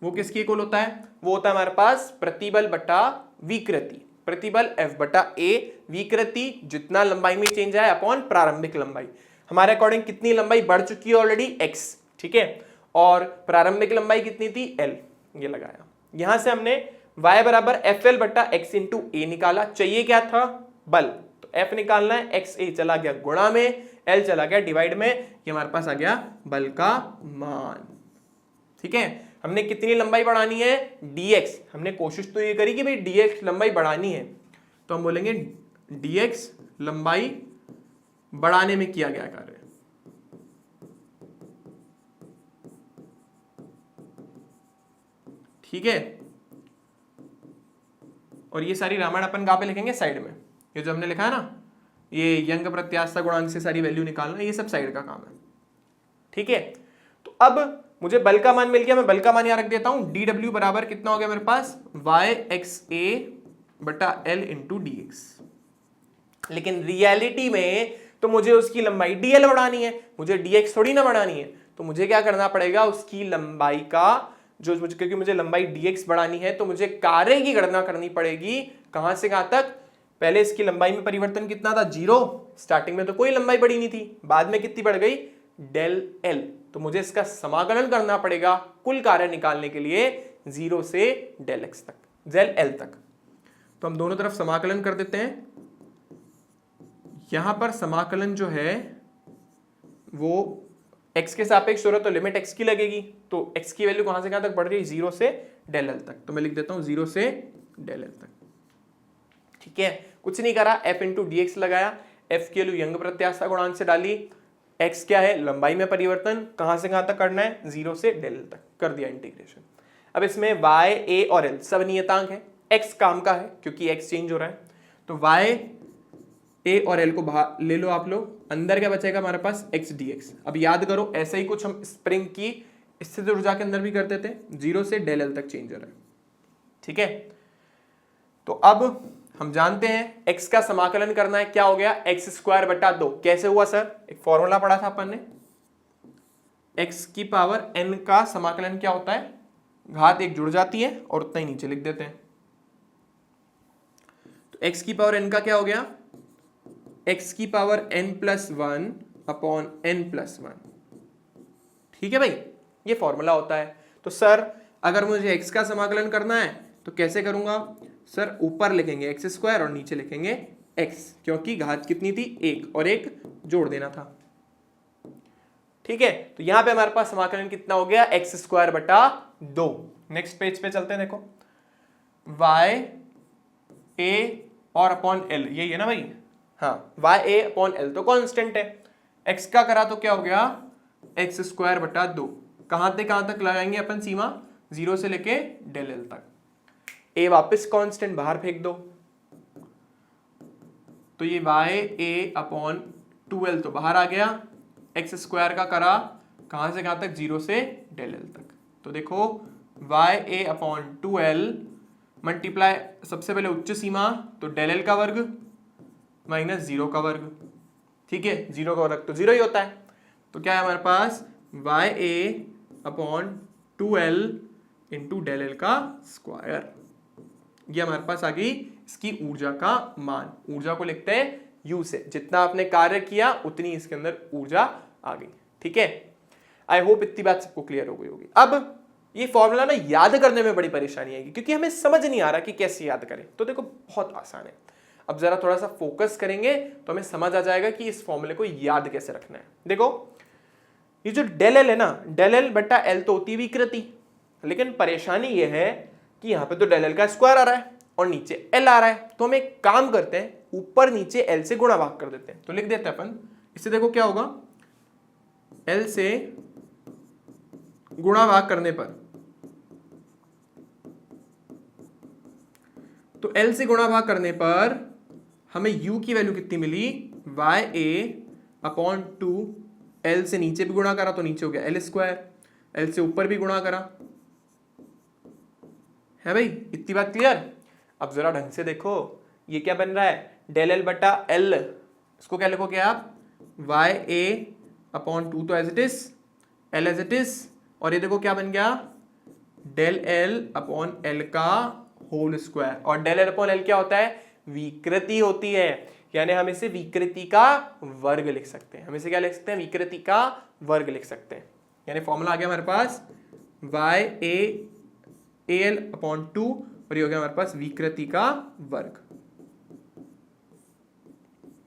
वो किसके इक्वल होता है, वो होता है हमारे पास प्रतिबल बटा विकृति। प्रतिबल एफ बटा ए, विकृति जितना लंबाई में चेंज है अपॉन प्रारंभिक लंबाई। हमारे अकॉर्डिंग कितनी लंबाई बढ़ चुकी है ऑलरेडी, एक्स, ठीक है, और प्रारंभिक लंबाई कितनी थी, एल, ये लगाया। यहां से हमने y बराबर एफ एल बट्टा एक्स इंटू ए निकाला। चाहिए क्या था, बल, तो f निकालना है, एक्स ए चला गया गुणा में, l चला गया डिवाइड में, ये हमारे पास आ गया बल का मान, ठीक है। हमने कितनी लंबाई बढ़ानी है, dx। हमने कोशिश तो ये करी कि भाई dx लंबाई बढ़ानी है, तो हम बोलेंगे dx लंबाई बढ़ाने में किया गया कार्य, ठीक है। और ये सारी रामायण अपन कहां पे लिखेंगे, साइड में। ये जो हमने लिखा है ना, ये यंग प्रत्यास्थता गुणांक से सारी वैल्यू निकालना, ये सब साइड का काम है, ठीक है। तो अब मुझे बल का मान मिल गया, मैं बल का मान यहां रख देता हूं। डी डब्ल्यू बराबर कितना हो गया मेरे पास, y एक्स ए बटा एल इंटू डी एक्स। लेकिन रियलिटी में तो मुझे उसकी लंबाई dl बढ़ानी है, मुझे dx थोड़ी ना बढ़ानी है। तो मुझे क्या करना पड़ेगा, उसकी लंबाई का जो मुझे, क्योंकि मुझे लंबाई dx बढ़ानी है तो मुझे कार्य की गणना करनी पड़ेगी। कहां से कहां तक, पहले इसकी लंबाई में परिवर्तन कितना था, 0। स्टार्टिंग में तो कोई लंबाई बढ़ी नहीं थी, बाद में कितनी बढ़ गई, डेल एल। तो मुझे इसका समाकलन करना पड़ेगा कुल कार्य निकालने के लिए 0 से डेल एक्स तक, डेल एल तक। तो हम दोनों तरफ समाकलन कर देते हैं। यहां पर समाकलन जो है वो x के सापेक्ष हो रहा है, तो लिमिट x की लगेगी। तो x की वैल्यू कहां से कहां तक बढ़ रही है, 0 से डेल एल तक। तो मैं लिख देता हूं 0 से डेल एल तक, ठीक है। कुछ नहीं करा, f इंटू डी एक्स लगाया, f की वैल्यू यंग प्रत्यास्थता गुणांक से डाली, x क्या है, लंबाई में परिवर्तन, कहां से कहां तक करना है, 0 से डेल एल तक, कर दिया इंटीग्रेशन। अब इसमें y, a और l सब नियतांक है, x काम का है क्योंकि x चेंज हो रहा है। तो y, a और l को बाहर ले लो आप लोग, अंदर क्या बचेगा हमारे पास, x dx। अब याद करो ऐसा ही कुछ हम स्प्रिंग की स्थिर ऊर्जा के अंदर भी करते थे, 0 से डेल एल तक चेंज हो रहा है, ठीक है। तो अब हम जानते हैं x का समाकलन करना है, क्या हो गया, एक्स स्क्वायर बटा 2। कैसे हुआ सर, एक फॉर्मूला पढ़ा था अपन ने, x की पावर n का समाकलन क्या होता है, घात 1 जुड़ जाती है और उतना ही नीचे लिख देते हैं। तो x की पावर n का क्या हो गया, x की power n plus 1 upon n plus 1, ठीक है भाई, ये फॉर्मूला होता है। तो सर अगर मुझे x का समाकलन करना है तो कैसे करूंगा, सर ऊपर लिखेंगे एक्स स्क्वायर और नीचे लिखेंगे x, क्योंकि घात कितनी थी, 1 और 1 जोड़ देना था। ठीक है, तो यहां पे हमारे पास समाकलन कितना हो गया, एक्स स्क्वायर बटा 2। नेक्स्ट पेज पे चलते हैं, देखो वाई ए और अपॉन एल, यही है ना भाई, हाँ वाई ए अपॉन एल तो कांस्टेंट है, एक्स का करा तो क्या हो गया, एक्स स्क्वायर बटा 2। कहां तक लगाएंगे अपन सीमा, 0 से लेके डेल एल तक। ए वापस कांस्टेंट बाहर फेंक दो, तो ये वाई ए अपॉन 2l तो बाहर आ गया, एक्स स्क्वायर का करा कहां से कहां तक, 0 से डेल एल तक। तो देखो Y A upon 2l multiply, सबसे पहले उच्च सीमा तो डेल एल का वर्ग माइनस 0 का वर्ग। ठीक है, 0 का वर्ग तो 0 ही होता है, तो क्या है हमारे पास Y A upon 2l into del L का स्क्वायर। ये हमारे पास आ गई इसकी ऊर्जा का मान। ऊर्जा को लिखते हैं U से, जितना आपने कार्य किया उतनी इसके अंदर ऊर्जा आ गई। ठीक है, आई होप इतनी बात सबको क्लियर हो गई होगी। अब ये फॉर्मूला ना याद करने में बड़ी परेशानी आएगी, क्योंकि हमें समझ नहीं आ रहा कि कैसे याद करें। तो देखो बहुत आसान है, अब जरा थोड़ा सा फोकस करेंगे तो हमें समझ आ जाएगा कि इस फॉर्मूले को याद कैसे रखना है। देखो ये जो डेल एल है ना, डेल एल बटा एल तो होती है विकृति, लेकिन परेशानी ये है कि यहाँ पे तो डेल एल का स्क्वायर आ रहा है और नीचे एल आ रहा है, तो हम एक काम करते हैं, ऊपर नीचे एल से गुणा भाग कर देते हैं। तो लिख देते हैं अपन, इससे देखो क्या होगा, एल से गुणा भाग करने पर, तो एल से गुणा भाग करने पर हमें u की वैल्यू कितनी मिली, वाई ए अपॉन 2, एल से नीचे भी गुणा करा तो नीचे हो गया एल स्क्वायर, एल से ऊपर भी गुणा करा है भाई, इतनी बात क्लियर। अब जरा ढंग से देखो ये क्या बन रहा है, डेल एल बटा एल, इसको क्या लिखोगे आप, वाई ए अपॉन 2 तो as it is, L as it is, और ये देखो क्या बन गया, डेल एल अपॉन एल का होल स्क्वायर। और डेल एल अपॉन एल क्या होता है, विकृति होती है, यानी हम इसे विकृति का वर्ग लिख सकते हैं। हम इसे क्या लिख सकते हैं, विकृति का वर्ग लिख सकते हैं। यानी फॉर्मूला आ गया हमारे पास वाई ए एल अपॉन 2 और ये हो गया हमारे पास विकृति का वर्ग।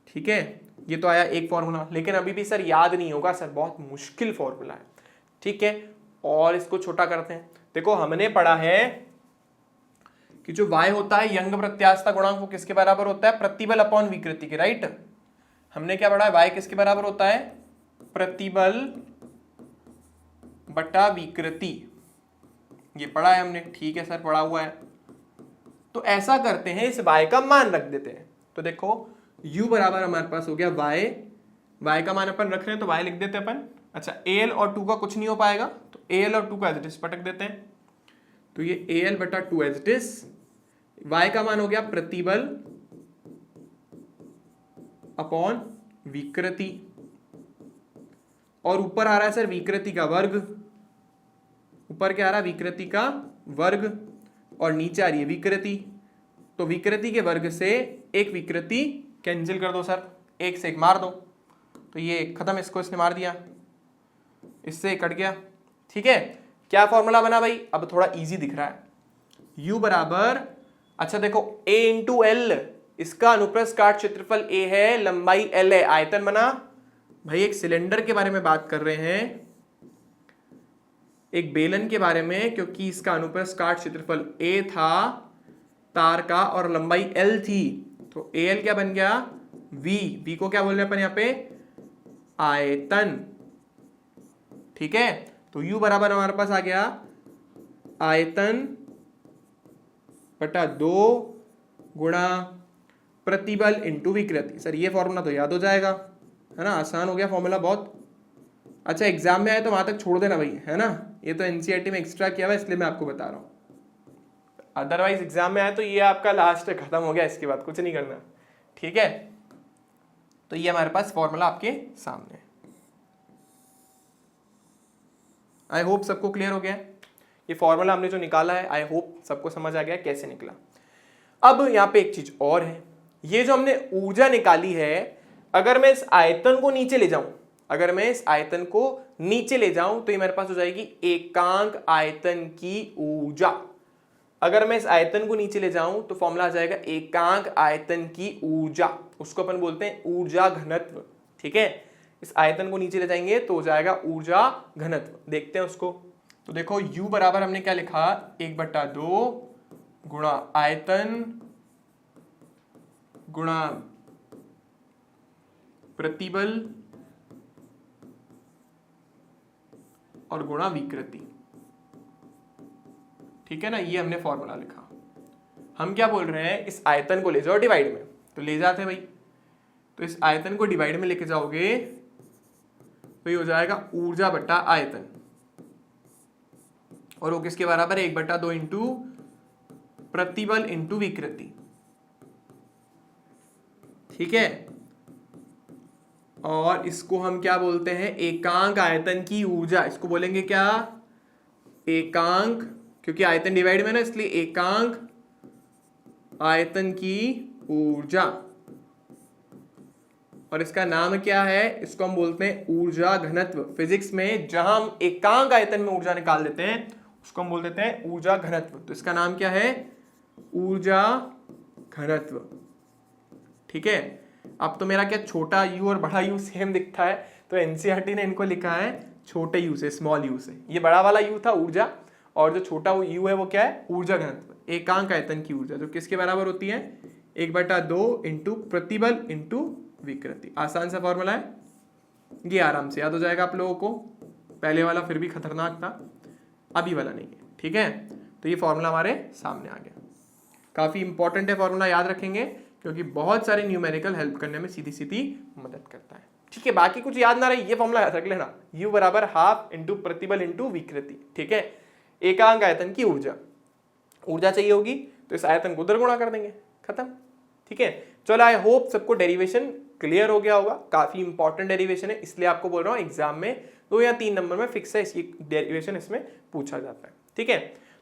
ठीक है, ये तो आया एक फॉर्मूला, लेकिन अभी भी सर याद नहीं होगा सर, बहुत मुश्किल फॉर्मूला है। ठीक है, और इसको छोटा करते हैं। देखो हमने पढ़ा है कि जो y होता है यंग प्रत्यास्थता गुणांक, वो किसके बराबर होता है, प्रतिबल अपॉन विकृति के, राइट। हमने क्या पढ़ा है, y किसके बराबर होता है, प्रतिबल बटा विकृति, ये पढ़ा है हमने। ठीक है सर, पढ़ा हुआ है। तो ऐसा करते हैं, इस y का मान रख देते हैं। तो देखो u बराबर हमारे पास हो गया y का मान अपन रख रहे हैं तो y लिख देते हैं अपन। अच्छा, al और 2 का कुछ नहीं हो पाएगा, तो al और 2 का एज इट इज पटक देते हैं, तो ये al बटा 2 एज इट इज, y का मान हो गया प्रतिबल अपॉन विकृति, और ऊपर आ रहा है सर विकृति का वर्ग, ऊपर क्या आ रहा है, विकृति का वर्ग, और नीचे आ रही है विकृति, तो विकृति के वर्ग से एक विकृति कैंसिल कर दो सर, एक से एक मार दो, तो ये खत्म, इसको इसने मार दिया, इससे कट गया। ठीक है, क्या फॉर्मूला बना भाई, अब थोड़ा इजी दिख रहा है, u बराबर, अच्छा देखो a इंटू एल, इसका अनुप्रस्थ काट क्षेत्रफल a है, लंबाई l है, आयतन बना, भाई एक सिलेंडर के बारे में बात कर रहे हैं, एक बेलन के बारे में, क्योंकि इसका अनुप्रस्थ काट क्षेत्रफल a था तार का और लंबाई l थी, तो al क्या बन गया, v को क्या बोल रहे हैं अपन यहाँ पे, आयतन। ठीक है, तो u बराबर हमारे पास आ गया आयतन बटा 2 गुणा प्रतिबल इंटू विकृति। सर ये फॉर्मूला तो याद हो जाएगा, है ना, आसान हो गया फॉर्मूला बहुत। अच्छा, एग्जाम में आए तो वहां तक छोड़ देना भाई, है ना, ये तो एनसीईआरटी में एक्स्ट्रा किया हुआ इसलिए मैं आपको बता रहा हूँ, अदरवाइज एग्जाम में आए तो ये आपका लास्ट खत्म हो गया, इसके बाद कुछ नहीं करना। ठीक है, तो ये हमारे पास फॉर्मूला आपके सामने है। आई होप सबको क्लियर हो गया। ये फॉर्मूला हमने जो निकाला है, आई होप सबको समझ आ गया कैसे निकला। अब यहाँ पे एक चीज और है, ये जो हमने ऊर्जा निकाली है, अगर मैं इस आयतन को नीचे ले जाऊं, अगर मैं इस आयतन को नीचे ले जाऊं तो ये मेरे पास हो जाएगी एकांक आयतन की ऊर्जा। अगर मैं इस आयतन को नीचे ले जाऊं तो फॉर्मूला आ जाएगा एकांक आयतन की ऊर्जा, उसको अपन बोलते हैं ऊर्जा घनत्व। ठीक है, इस आयतन को नीचे ले जाएंगे तो हो जाएगा ऊर्जा घनत्व। देखते हैं उसको। तो देखो U बराबर हमने क्या लिखा, 1/2 गुणा आयतन गुणा प्रतिबल और गुणा विकृति। ठीक है ना, ये हमने फॉर्मूला लिखा। हम क्या बोल रहे हैं, इस आयतन को ले जाओ डिवाइड में, तो ले जाते हैं भाई। तो इस आयतन को डिवाइड में लेके जाओगे तो ये हो जाएगा ऊर्जा बटा आयतन, और वो किसके बराबर है, 1/2 इंटू प्रतिबल इंटू विकृति। ठीक है, और इसको हम क्या बोलते हैं, एकांक आयतन की ऊर्जा। इसको बोलेंगे क्या, एकांक, क्योंकि आयतन डिवाइड में ना, इसलिए एकांक आयतन की ऊर्जा। और इसका नाम क्या है, इसको हम बोलते हैं ऊर्जा घनत्व। फिजिक्स में जहां हम एकांक आयतन में ऊर्जा निकाल देते हैं उसको हम बोल देते हैं ऊर्जा घनत्व। तो इसका नाम क्या है, ऊर्जा घनत्व। ठीक है, अब तो मेरा क्या छोटा यू और बड़ा यू सेम दिखता है, तो एनसीईआरटी ने इनको लिखा है छोटे यू से, स्मॉल यू से। ये बड़ा वाला यू था ऊर्जा, और जो छोटा यू है वो क्या है, ऊर्जा घनत्व, एकांक आयतन की ऊर्जा, जो किसके बराबर होती है, 1/2 इंटू प्रतिबल इंटू विकृति। आसान सा फॉर्मूला है, ये आराम से याद हो जाएगा आप लोगों को। पहले वाला फिर भी खतरनाक था, अभी वाला नहीं है। ठीक है, तो ये फॉर्मूला हमारे सामने आ गया। काफी इंपॉर्टेंट है फॉर्मूला, याद रखेंगे, क्योंकि बहुत सारे न्यूमेरिकल हेल्प करने में सीधी सीधी मदद करता है। ठीक है, बाकी कुछ याद ना रहे ये फॉर्मूला याद रख लेना, U बराबर हाफ इंटू प्रतिबल इंटू विकृति। ठीक है, एकांक आयतन की ऊर्जा चाहिए होगी तो इस आयतन को उधर गुणा कर देंगे, खत्म। ठीक है, चलो आई होप सबको डेरिवेशन क्लियर हो गया होगा। काफी इंपॉर्टेंट डेरिवेशन है, इसलिए आपको बोल रहा हूँ एग्जाम में 2 या 3 नंबर में फिक्स है, इसकी डेरिवेशन इसमें पूछा जाता है। ठीक है,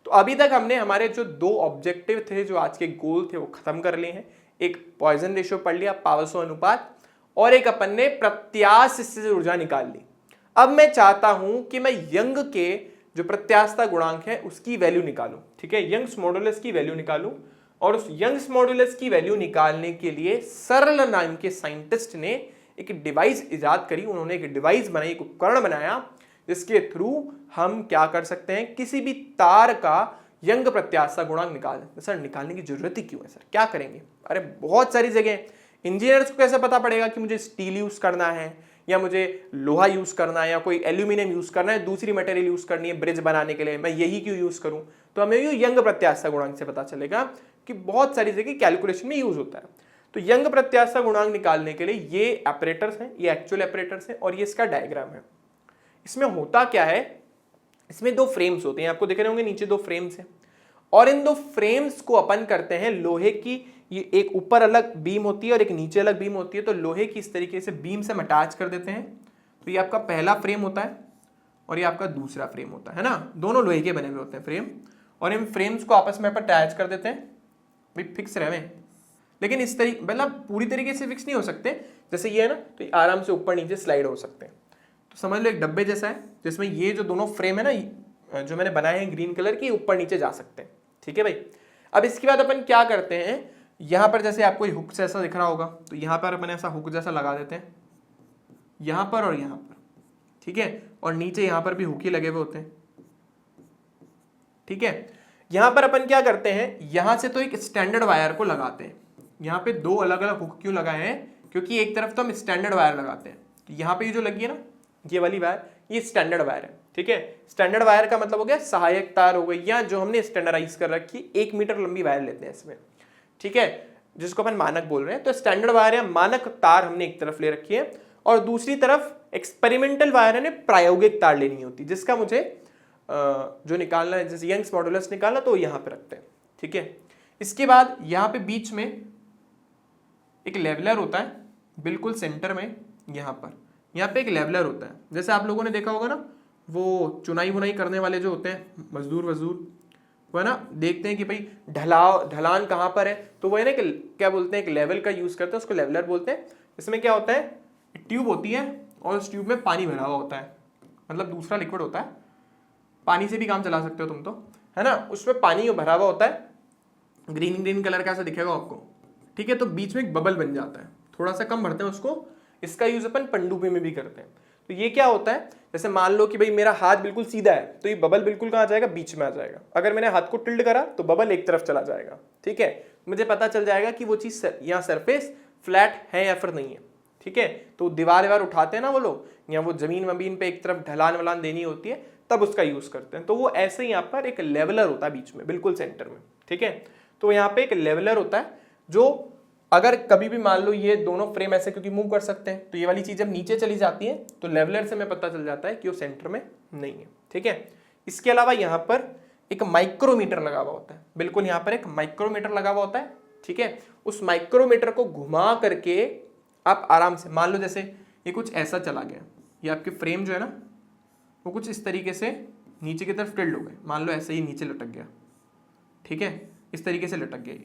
तो अभी तक हमने हमारे जो 2 ऑब्जेक्टिव थे, जो आज के गोल थे, वो खत्म कर लिए हैं। एक पॉइजन रेशियो पढ़ लिया, पावसो अनुपात, और एक अपन ने प्रत्यास्थ से ऊर्जा निकाल ली। अब मैं चाहता हूं कि मैं यंग के जो प्रत्यास्थता गुणांक है उसकी वैल्यू निकालूं। ठीक है, यंग्स मॉडुलस की वैल्यू निकालूं, और उस यंग्स मॉडुलस की वैल्यू निकालने के लिए सरल नाम के साइंटिस्ट ने एक डिवाइस इजाद करी। उन्होंने एक डिवाइस बनाई, एक उपकरण बनाया, जिसके थ्रू हम क्या कर सकते हैं, किसी भी तार का यंग प्रत्यास्थता गुणांक निकाल। सर निकालने की जरूरत ही क्यों है, सर क्या करेंगे? अरे बहुत सारी जगह। इंजीनियर्स को कैसे पता पड़ेगा कि मुझे स्टील यूज करना है, या मुझे लोहा यूज करना है, या कोई एल्यूमिनियम यूज करना है, दूसरी मटेरियल यूज करनी है ब्रिज बनाने के लिए, मैं यही क्यों यूज करूं? तो हमें ये यंग प्रत्यास्थता गुणांक से पता चलेगा कि बहुत सारी जगह कैलकुलेशन में यूज होता है। तो यंग प्रत्यास्थता गुणांक निकालने के लिए ये ऑपरेटर्स हैं, ये एक्चुअल ऑपरेटर्स हैं, और ये इसका डायग्राम है। इसमें होता क्या है, इसमें 2 फ्रेम्स होते हैं, आपको दिख रहे होंगे नीचे 2 फ्रेम्स हैं, और इन 2 फ्रेम्स को अपन करते हैं लोहे की। ये एक ऊपर अलग बीम होती है और एक नीचे अलग बीम होती है, तो लोहे की इस तरीके से बीम से हम अटैच कर देते हैं। तो ये आपका पहला फ्रेम होता है और ये आपका दूसरा फ्रेम होता है ना, दोनों लोहे के बने हुए होते हैं फ्रेम, और इन फ्रेम्स को आपस में अपन अटैच कर देते हैं। भाई फिक्स रहे, लेकिन इस तरीके मतलब पूरी तरीके से फिक्स नहीं हो सकते। जैसे ये है ना, तो ये आराम से ऊपर नीचे स्लाइड हो सकते हैं। तो समझ लो एक डब्बे जैसा है, जिसमें ये जो दोनों फ्रेम है ना, जो मैंने बनाए हैं ग्रीन कलर की, ऊपर नीचे जा सकते हैं। ठीक है भाई, अब इसके बाद अपन क्या करते हैं, यहां पर जैसे आपको हुक से ऐसा दिख रहा होगा, तो यहां पर अपन ऐसा हुक जैसा लगा देते हैं, यहां पर और यहां पर। ठीक है, और नीचे यहां पर भी हुक ही लगे हुए होते हैं। ठीक है, यहां पर अपन क्या करते हैं, यहां से तो एक स्टैंडर्ड वायर को लगाते हैं। यहां पे 2 अलग अलग हुक क्यों लगाए हैं, क्योंकि एक तरफ तो हम स्टैंडर्ड वायर लगाते हैं, तो यहां पे जो लगी है ना ये वाली वायर, ये स्टैंडर्ड वायर है। ठीक है, स्टैंडर्ड वायर का मतलब हो गया सहायक तार हो गई, या जो हमने स्टैंडर्डाइज कर रखी 1 मीटर लंबी वायर लेते हैं इसमें। ठीक है, जिसको अपन मानक बोल रहे हैं। तो स्टैंडर्ड वायर या मानक तार हमने एक तरफ ले रखी है, और दूसरी तरफ एक्सपेरिमेंटल वायर है, प्रायोगिक तार लेनी होती, जिसका मुझे जो निकालना है, जैसे यंग्स मॉडुलस निकालना, तो यहां पे रखते हैं। ठीक है, इसके बाद यहां पे बीच में एक लेवलर होता है, बिल्कुल सेंटर में यहां पे एक लेवलर होता है। जैसे आप लोगों ने देखा होगा ना, वो चुनाई बुनाई करने वाले जो होते हैं मजदूर वो है ना, देखते हैं कि भाई ढलान कहाँ पर है, तो वो है ना कि क्या बोलते हैं, एक लेवल का यूज करते हैं, उसको लेवलर बोलते हैं। इसमें क्या होता है, ट्यूब होती है और उस ट्यूब में पानी भरा हुआ होता है, मतलब दूसरा लिक्विड होता है, पानी से भी काम चला सकते हो तुम तो, है ना। उसमें पानी भरा हुआ होता है, ग्रीन ग्रीन कलर का ऐसा दिखेगा आपको। ठीक है, तो बीच में एक बबल बन जाता है, थोड़ा सा कम भरते हैं उसको, इसका यूज अपन पनडुब्बी में भी करते हैं। तो ये क्या होता है, जैसे मान लो कि भाई मेरा हाथ बिल्कुल सीधा है तो ये बबल बिल्कुल कहाँ जाएगा, बीच में आ जाएगा। अगर मैंने हाथ को टिल्ड करा तो बबल एक तरफ चला जाएगा। ठीक है, मुझे पता चल जाएगा कि वो चीज यहाँ सरफेस फ्लैट है या फिर नहीं है। ठीक है, तो दीवार उठाते हैं ना वो लोग, या वो जमीन वमीन पे एक तरफ ढलान वलान देनी होती है तब उसका यूज करते हैं। तो वो ऐसे ही यहाँ पर एक लेवलर होता है बीच में, बिल्कुल सेंटर में। ठीक है, तो यहाँ पे एक लेवलर होता है जो अगर कभी भी मान लो ये दोनों फ्रेम ऐसे क्योंकि मूव कर सकते हैं, तो ये वाली चीज जब नीचे चली जाती है तो लेवलर से हमें पता चल जाता है कि वो सेंटर में नहीं है। ठीक है, इसके अलावा यहाँ पर एक माइक्रोमीटर लगा हुआ होता है, बिल्कुल यहाँ पर एक माइक्रोमीटर लगा हुआ होता है। ठीक है, उस माइक्रोमीटर को घुमा करके आप आराम से मान लो जैसे ये कुछ ऐसा चला गया, ये आपके फ्रेम जो है ना वो कुछ इस तरीके से नीचे की तरफ टिल्ड हो गए, मान लो ऐसे ही नीचे लटक गया। ठीक है, इस तरीके से लटक गया।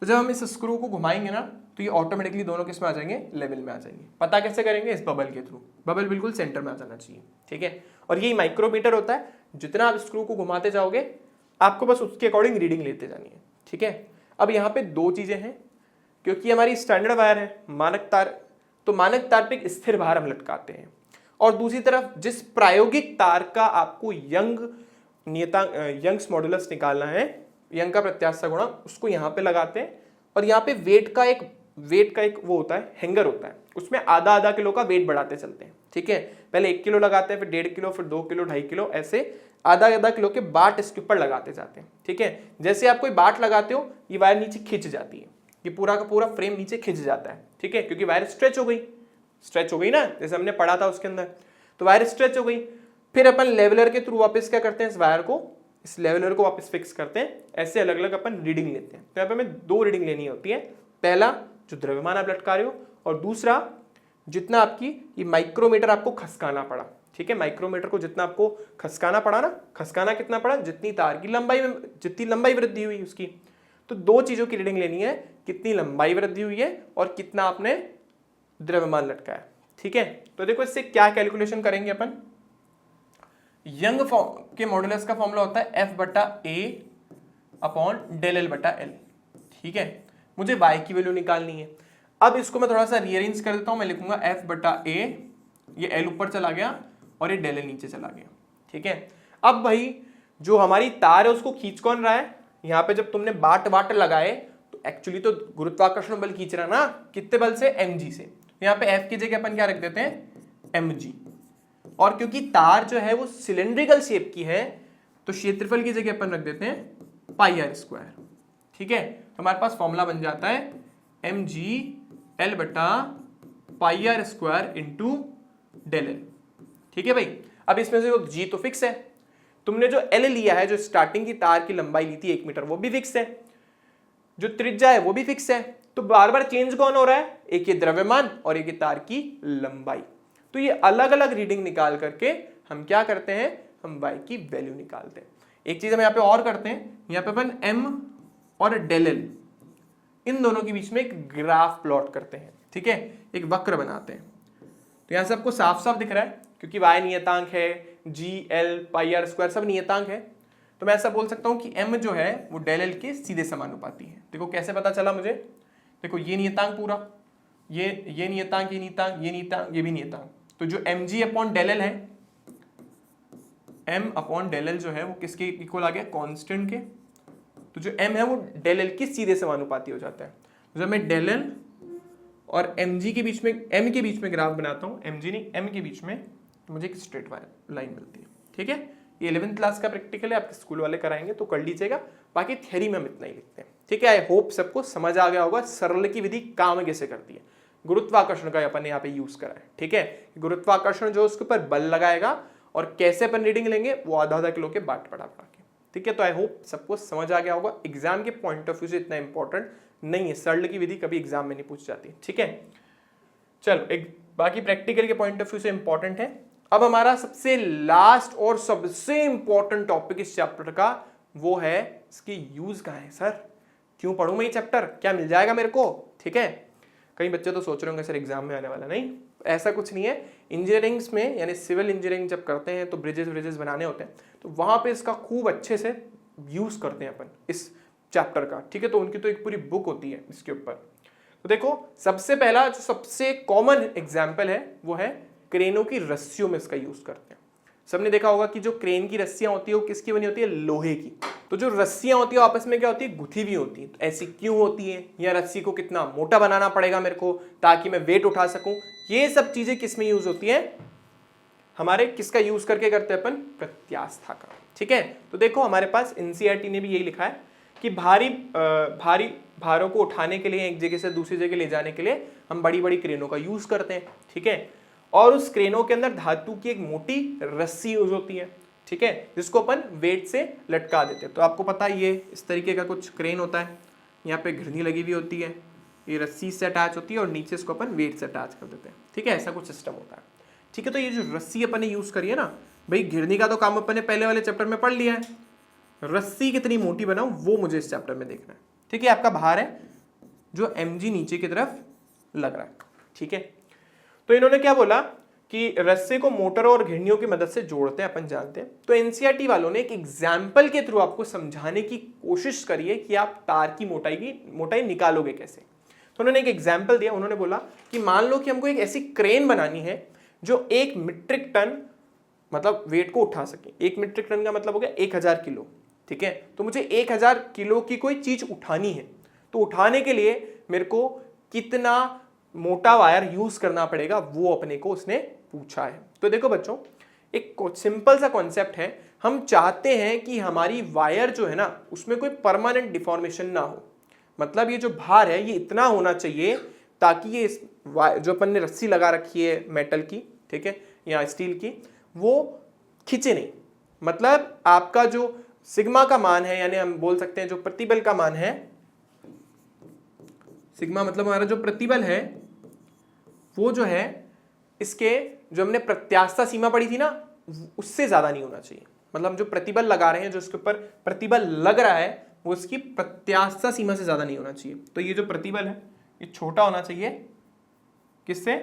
तो जब हम इस स्क्रू को घुमाएंगे ना तो ये ऑटोमेटिकली दोनों किस में आ जाएंगे, लेवल में आ जाएंगे। पता कैसे करेंगे, इस बबल के थ्रू, बबल बिल्कुल सेंटर में आ जाना चाहिए। ठीक है, और यही माइक्रोमीटर होता है, जितना आप स्क्रू को घुमाते जाओगे आपको बस उसके अकॉर्डिंग रीडिंग लेते जानी है। ठीक है, अब यहाँ पे दो चीजें हैं, क्योंकि हमारी स्टैंडर्ड वायर है मानक तार, तो मानक तार पे एक स्थिर भार हम लटकाते हैं, और दूसरी तरफ जिस प्रायोगिक तार का आपको यंग्स मॉडुलस निकालना है, यंग का प्रत्याशा गुणांक, उसको यहाँ पे लगाते हैं। और यहाँ पे वेट का एक वो होता है, हैंगर होता है, उसमें आधा आधा किलो का वेट बढ़ाते चलते हैं। ठीक है, पहले 1 किलो लगाते हैं, फिर 1.5 किलो, फिर 2 किलो, 2.5 किलो, ऐसे आधा आधा किलो के बाट इसके ऊपर लगाते जाते हैं। ठीक है, जैसे आप कोई बाट लगाते हो ये वायर नीचे खिंच जाती है, ये पूरा का पूरा फ्रेम नीचे खिंच जाता है। ठीक है, क्योंकि वायर स्ट्रेच हो गई ना, जैसे हमने पढ़ा था उसके अंदर, तो वायर स्ट्रेच हो गई। फिर अपन लेवलर के थ्रू वापस क्या करते हैं, इस लेवलर को वापस फिक्स करते हैं। ऐसे अलग अलग अपन रीडिंग लेते हैं। तो यहाँ पे हमें 2 रीडिंग लेनी होती है, पहला जो द्रव्यमान आप लटका रहे हो, और दूसरा जितना आपकी ये माइक्रोमीटर आपको खसकाना पड़ा। ठीक है, माइक्रोमीटर को जितना आपको खसकाना पड़ा ना, खसकाना कितना पड़ा, जितनी तार की लंबाई में जितनी लंबाई वृद्धि हुई उसकी। तो 2 चीजों की रीडिंग लेनी है, कितनी लंबाई वृद्धि हुई है और कितना आपने द्रव्यमान लटकाया। ठीक है, तो देखो इससे क्या कैलकुलेशन करेंगे अपन, यंग के मॉडुलस का फॉर्मूला होता है F/A/del L/L। ठीक है, मुझे y की वैल्यू निकालनी है। अब इसको मैं थोड़ा सा रीअरेंज कर देता हूं, मैं लिखूंगा F/A, ये L ऊपर चला गया और ये del L नीचे चला गया। ठीक है, अब भाई जो हमारी तार है उसको खींच कौन रहा है, यहाँ पे जब तुमने बाट लगाए तो एक्चुअली तो गुरुत्वाकर्षण बल खींच रहा ना, कितने बल से, mg से। यहाँ पे F की जगह अपन क्या रख देते हैं, mg। और क्योंकि तार जो है वो सिलेंड्रिकल शेप की है तो क्षेत्रफल की जगह अपन रख देते हैं πr²। ठीक है, तो हमारे पास फॉर्मूला बन जाता है mg L/πr² into del L। ठीक है भाई, अब इसमें से g तो फिक्स है, तुमने जो L लिया है, जो स्टार्टिंग की तार की लंबाई ली थी 1 मीटर, वो भी फिक्स है, जो त्रिज्या है वो भी फिक्स है। तो बार बार चेंज कौन हो रहा है, एक ये द्रव्यमान और एक ये तार की लंबाई। तो ये अलग अलग रीडिंग निकाल करके हम क्या करते हैं, हम y की वैल्यू निकालते हैं। एक चीज हम यहाँ पे और करते हैं, यहाँ पे अपन m और del L इन दोनों के बीच में एक ग्राफ प्लॉट करते हैं। ठीक है, एक वक्र बनाते हैं। तो यहाँ से आपको साफ साफ दिख रहा है, क्योंकि y नियतांक है, g, l, πr² सब नियतांक है, तो मैं ऐसा बोल सकता हूँ कि m जो है वो del L के सीधे समानुपाती है। देखो कैसे पता चला मुझे, देखो ये नियतांक पूरा, ये नियतांक, ये नियतांक, ये नियतांक, ये भी नियतांक। तो जो mg/del L है, m/del L जो है वो किसके इक्वल आ गया, कांस्टेंट के। तो जो m है वो del L के सीधे समानुपाती हो जाता है। तो जब मैं del L और mg के बीच में, m के बीच में ग्राफ बनाता हूँ, mg नहीं m के बीच में, तो मुझे एक स्ट्रेट लाइन मिलती है। ठीक है, ये 11th क्लास का प्रैक्टिकल है, आपके स्कूल वाले कराएंगे तो कर लीजिएगा, बाकी थ्योरी में हम इतना ही लिखते हैं। ठीक है, आई होप सबको समझ आ गया होगा सरल की विधि काम कैसे करती है। गुरुत्वाकर्षण का अपन ने यहाँ पे यूज करा है। ठीक है, गुरुत्वाकर्षण जो उसके ऊपर बल लगाएगा और कैसे अपन रीडिंग लेंगे वो आधा आधा किलो के बाट पड़ा के। ठीक है, तो आई होप सबको समझ आ गया होगा। एग्जाम के पॉइंट ऑफ व्यू से इतना इंपॉर्टेंट नहीं है, सरल की विधि कभी एग्जाम में नहीं पूछ जाती। ठीक है, चलो एक बाकी प्रैक्टिकल के पॉइंट ऑफ व्यू से इंपॉर्टेंट है। अब हमारा सबसे लास्ट और सबसे इंपॉर्टेंट टॉपिक इस चैप्टर का वो है इसकी यूज कहाँ है। सर क्यों पढ़ूं मैं ये चैप्टर, क्या मिल जाएगा मेरे को। ठीक है, कई बच्चे तो सोच रहे होंगे सर एग्जाम में आने वाला, नहीं ऐसा कुछ नहीं है। इंजीनियरिंग्स में यानी सिविल इंजीनियरिंग जब करते हैं तो ब्रिजेस बनाने होते हैं, तो वहां पे इसका खूब अच्छे से यूज करते हैं अपन इस चैप्टर का। ठीक है, तो उनकी तो एक पूरी बुक होती है इसके ऊपर। तो तो देखो सबसे पहला जो सबसे कॉमन एग्जाम्पल है वो है क्रेनों की रस्सियों में इसका यूज करते हैं। सबने देखा होगा कि जो क्रेन की रस्सियां होती है वो किसकी बनी होती है, लोहे की। तो जो रस्सियां होती है आपस में क्या होती है, गुथी हुई होती है। तो ऐसी क्यों होती है, या रस्सी को कितना मोटा बनाना पड़ेगा मेरे को ताकि मैं वेट उठा सकूं, ये सब चीजें किस में यूज होती है, हमारे किसका यूज करके करते हैं अपन, प्रत्यास्था का। ठीक है, तो देखो हमारे पास एनसीईआरटी ने भी यही लिखा है कि भारी भारों को उठाने के लिए एक जगह से दूसरी जगह ले जाने के लिए हम बड़ी बड़ी क्रेनों का यूज करते हैं। ठीक है, और उस क्रेनों के अंदर धातु की एक मोटी रस्सी यूज होती है। ठीक है, जिसको अपन वेट से लटका देते हैं। तो आपको पता है ये इस तरीके का कुछ क्रेन होता है, यहाँ पे घिरनी लगी हुई होती है, ये रस्सी से अटैच होती है और नीचे इसको अपन वेट से अटैच कर देते हैं। ठीक है, ऐसा कुछ सिस्टम होता है। ठीक है, तो ये जो रस्सी अपन ने यूज करी है ना भाई, घिरनी का तो काम अपन ने पहले वाले चैप्टर में पढ़ लिया है, रस्सी कितनी मोटी बनाऊं वो मुझे इस चैप्टर में देखना है। ठीक है, आपका भार है जो mg नीचे की तरफ लग रहा है। ठीक है, तो इन्होंने क्या बोला कि रस्से को मोटरों और घिरनियों की मदद से जोड़ते हैं, अपन जानते हैं। तो एनसीईआरटी वालों ने एक एग्जाम्पल के थ्रू आपको समझाने की कोशिश करी है कि आप तार की मोटाई निकालोगे कैसे। तो उन्होंने एक एग्जाम्पल दिया, उन्होंने बोला कि मान लो कि हमको एक ऐसी क्रेन बनानी है जो 1 मीट्रिक टन मतलब वेट को उठा सके। 1 मीट्रिक टन का मतलब हो गया 1000 किलो। ठीक है, तो मुझे 1000 किलो की कोई चीज उठानी है, तो उठाने के लिए मेरे को कितना मोटा वायर यूज करना पड़ेगा वो अपने को उसने पूछा है। तो देखो बच्चों, एक सिंपल सा कॉन्सेप्ट है, हम चाहते हैं कि हमारी वायर जो है ना उसमें कोई परमानेंट डिफॉर्मेशन ना हो। मतलब ये जो भार है ये इतना होना चाहिए ताकि ये जो अपन ने रस्सी लगा रखी है मेटल की, ठीक है, या स्टील की, वो खींचे नहीं। मतलब आपका जो सिग्मा का मान है, यानी हम बोल सकते हैं जो प्रतिबल का मान है, सिग्मा मतलब हमारा जो प्रतिबल है वो जो है इसके जो हमने प्रत्यास्था सीमा पढ़ी थी ना उससे ज्यादा नहीं होना चाहिए। मतलब हम जो प्रतिबल लगा रहे हैं, जो इसके ऊपर प्रतिबल लग रहा है वो इसकी प्रत्यास्था सीमा से ज्यादा नहीं होना चाहिए। तो ये जो प्रतिबल है ये छोटा होना चाहिए, किससे,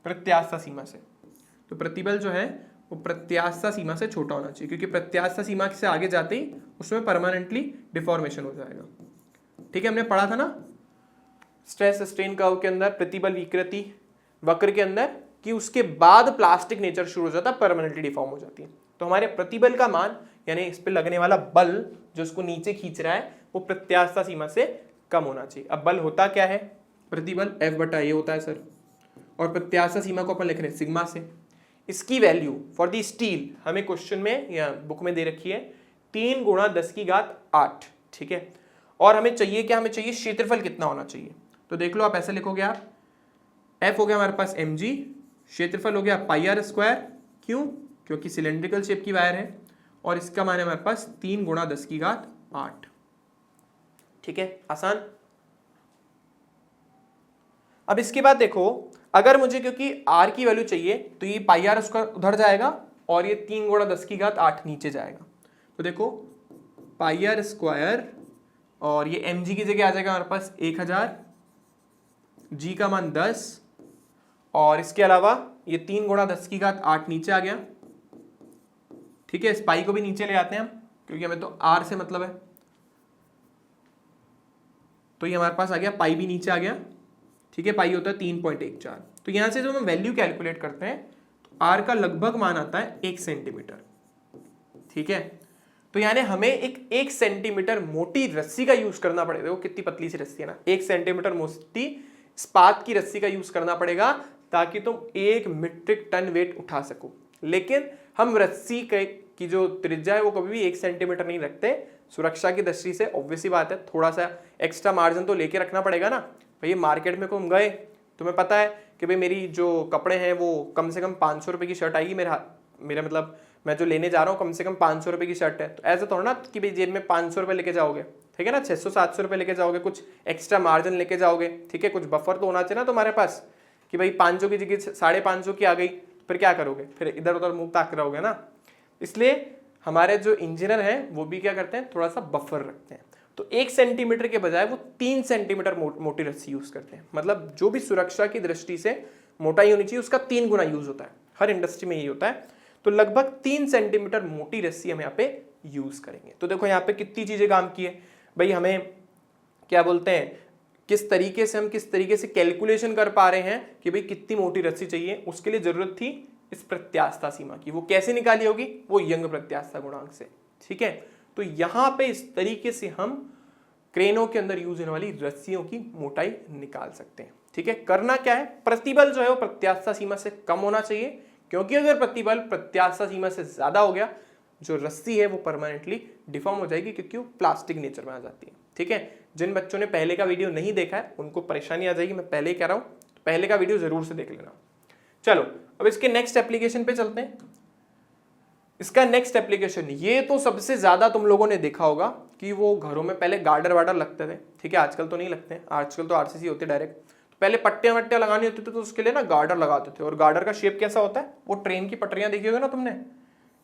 प्रत्यास्था सीमा से। तो प्रतिबल जो है वो प्रत्यास्था सीमा से छोटा होना चाहिए, क्योंकि प्रत्यास्था सीमा से आगे जाते ही उसमें परमानेंटली डिफॉर्मेशन हो जाएगा। ठीक है, हमने पढ़ा था ना स्ट्रेस स्ट्रेन कर्व के अंदर, प्रतिबल विकृति वक्र के अंदर, कि उसके बाद प्लास्टिक नेचर शुरू हो जाता है, परमानेंटली डिफॉर्म हो जाती है। तो हमारे प्रतिबल का मान यानी इस पे लगने वाला बल जो इसको नीचे खींच रहा है वो प्रत्यास्था सीमा से कम होना चाहिए। अब बल होता क्या है, प्रतिबल F/A होता है सर, और प्रत्यास्था सीमा को अपन लिख रहे हैं सिग्मा से। इसकी वैल्यू फॉर दी स्टील हमें क्वेश्चन में या बुक में दे रखी है 3 × 10⁸। ठीक है, और हमें चाहिए क्या, हमें चाहिए क्षेत्रफल कितना होना चाहिए। तो देख लो, आप ऐसे लिखोगे, आप F हो गया हमारे पास mg, क्षेत्रफल हो गया πr²। क्यों, क्योंकि सिलेंड्रिकल शेप की वायर है, और इसका मान है हमारे पास 3 × 10⁸। ठीक है, आसान। अब इसके बाद देखो, अगर मुझे क्योंकि r की वैल्यू चाहिए तो ये πr² उधर जाएगा और ये 3 × 10⁸ नीचे जाएगा। तो देखो πr² और ये mg की जगह आ जाएगा हमारे पास 1000, g का मान 10, और इसके अलावा ये 3 × 10⁸ नीचे आ गया। ठीक है, इस पाई को भी नीचे ले आते हैं हम, क्योंकि हमें तो r से मतलब है। तो ये हमारे पास आ गया, पाई भी नीचे आ गया। ठीक है, पाई होता है 3.14। तो यहां से जो हम वैल्यू कैलकुलेट करते हैं तो r का लगभग मान आता है 1 सेंटीमीटर। ठीक है, तो यानी हमें एक 1 सेंटीमीटर मोटी रस्सी का यूज करना पड़ेगा। देखो कितनी पतली सी रस्सी है ना, 1 सेंटीमीटर मोटी इस्पात की रस्सी का यूज करना पड़ेगा ताकि तुम 1 मीट्रिक टन वेट उठा सको। लेकिन हम रस्सी की जो त्रिज्या है वो कभी भी 1 सेंटीमीटर नहीं रखते, सुरक्षा की दृष्टि से। ऑब्वियसली बात है, थोड़ा सा एक्स्ट्रा मार्जिन तो लेके रखना पड़ेगा ना भाई। मार्केट में तुम गए, तुम्हें पता है कि भाई मेरी जो कपड़े हैं वो कम से कम 500 रुपये की शर्ट आएगी, मेरा मतलब मैं जो लेने जा रहा हूँ कम से कम 500 रुपये की शर्ट है। तो ऐसा थोड़ा ना कि भाई जेब में 500 रुपये लेके जाओगे, ठीक है ना, 600-700 रुपये लेके जाओगे, कुछ एक्स्ट्रा मार्जिन लेके जाओगे। ठीक है, कुछ बफर तो होना चाहिए ना तुम्हारे पास कि भाई 500 की जगह 550 की आ गई, फिर क्या करोगे, फिर इधर उधर मुंह ताक रहोगे ना। इसलिए हमारे जो इंजीनियर हैं वो भी क्या करते हैं, थोड़ा सा बफर रखते हैं। तो 1 सेंटीमीटर के बजाय वो 3 सेंटीमीटर मोटी रस्सी यूज करते हैं। मतलब जो भी सुरक्षा की दृष्टि से मोटाई होनी चाहिए उसका 3 गुना यूज होता है, हर इंडस्ट्री में यही होता है। तो लगभग 3 सेंटीमीटर मोटी रस्सी हम यहाँ पे यूज करेंगे। तो देखो यहाँ पे कितनी चीजें काम की है भाई। हमें क्या बोलते हैं, किस तरीके से कैलकुलेशन कर पा रहे हैं कि भाई कितनी मोटी रस्सी चाहिए, उसके लिए जरूरत थी इस प्रत्यास्थता सीमा की। वो कैसे निकाली होगी? वो यंग प्रत्यास्थता गुणांक से। ठीक है, तो यहां पे इस तरीके से हम क्रेनों के अंदर यूज होने वाली रस्सियों की मोटाई निकाल सकते हैं। ठीक है, करना क्या है, प्रतिबल जो है वो प्रत्यास्थता सीमा से कम होना चाहिए, क्योंकि अगर प्रतिबल प्रत्यास्थता सीमा से ज्यादा हो गया, जो रस्सी है वो परमानेंटली डिफॉर्म हो जाएगी, क्योंकि वो प्लास्टिक नेचर में आ जाती है। ठीक है, जिन बच्चों ने पहले का वीडियो नहीं देखा है उनको परेशानी आ जाएगी, मैं पहले ही कह रहा हूं, तो पहले का वीडियो जरूर से देख लेना। चलो अब इसके नेक्स्ट एप्लीकेशन पे चलते हैं। इसका नेक्स्ट एप्लीकेशन, ये तो सबसे ज्यादा तुम लोगों ने देखा होगा कि वो घरों में पहले गार्डर वार्डर लगते थे। ठीक है, आजकल तो नहीं लगते हैं, आजकल तो आरसीसी होते डायरेक्ट। तो पहले पट्टियां वट्टियां लगानी होती थी तो उसके लिए ना गार्डर लगाते थे, और गार्डर का शेप कैसा होता है, वो ट्रेन की पटरियां देखी होगी ना तुमने,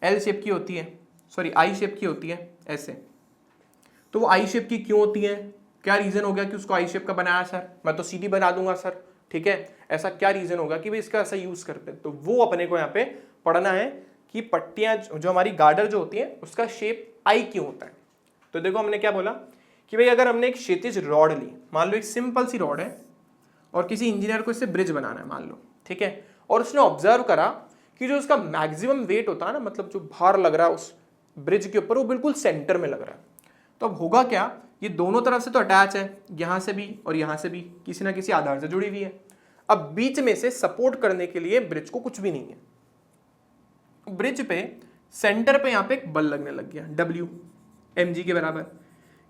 एल शेप की होती है, सॉरी आई शेप की होती है ऐसे। तो वो आई शेप की क्यों होती है, क्या रीजन हो गया कि उसको आई शेप का बनाया सर, मैं तो सीधी बना दूंगा सर। ठीक है, ऐसा क्या रीजन होगा कि भाई इसका ऐसा यूज करते हैं, तो वो अपने को यहाँ पे पढ़ना है कि पट्टियां जो हमारी गार्डर जो होती है उसका शेप आई क्यों होता है। तो देखो हमने क्या बोला कि भाई अगर हमने एक क्षैतिज रॉड ली, मान लो एक सिंपल सी रॉड है, और किसी इंजीनियर को इससे ब्रिज बनाना है मान लो, ठीक है, और उसने ऑब्जर्व करा कि जो उसका मैक्सिमम वेट होता है ना, मतलब जो भार लग रहा है उस ब्रिज के ऊपर, वो बिल्कुल सेंटर में लग रहा है। तो अब होगा क्या, ये दोनों तरफ से तो अटैच है, यहां से भी और यहां से भी किसी ना किसी आधार से जुड़ी हुई है। अब बीच में से सपोर्ट करने के लिए ब्रिज को कुछ भी नहीं है। ब्रिज पे सेंटर पे यहां पे एक बल लगने लग गया, W mg के बराबर।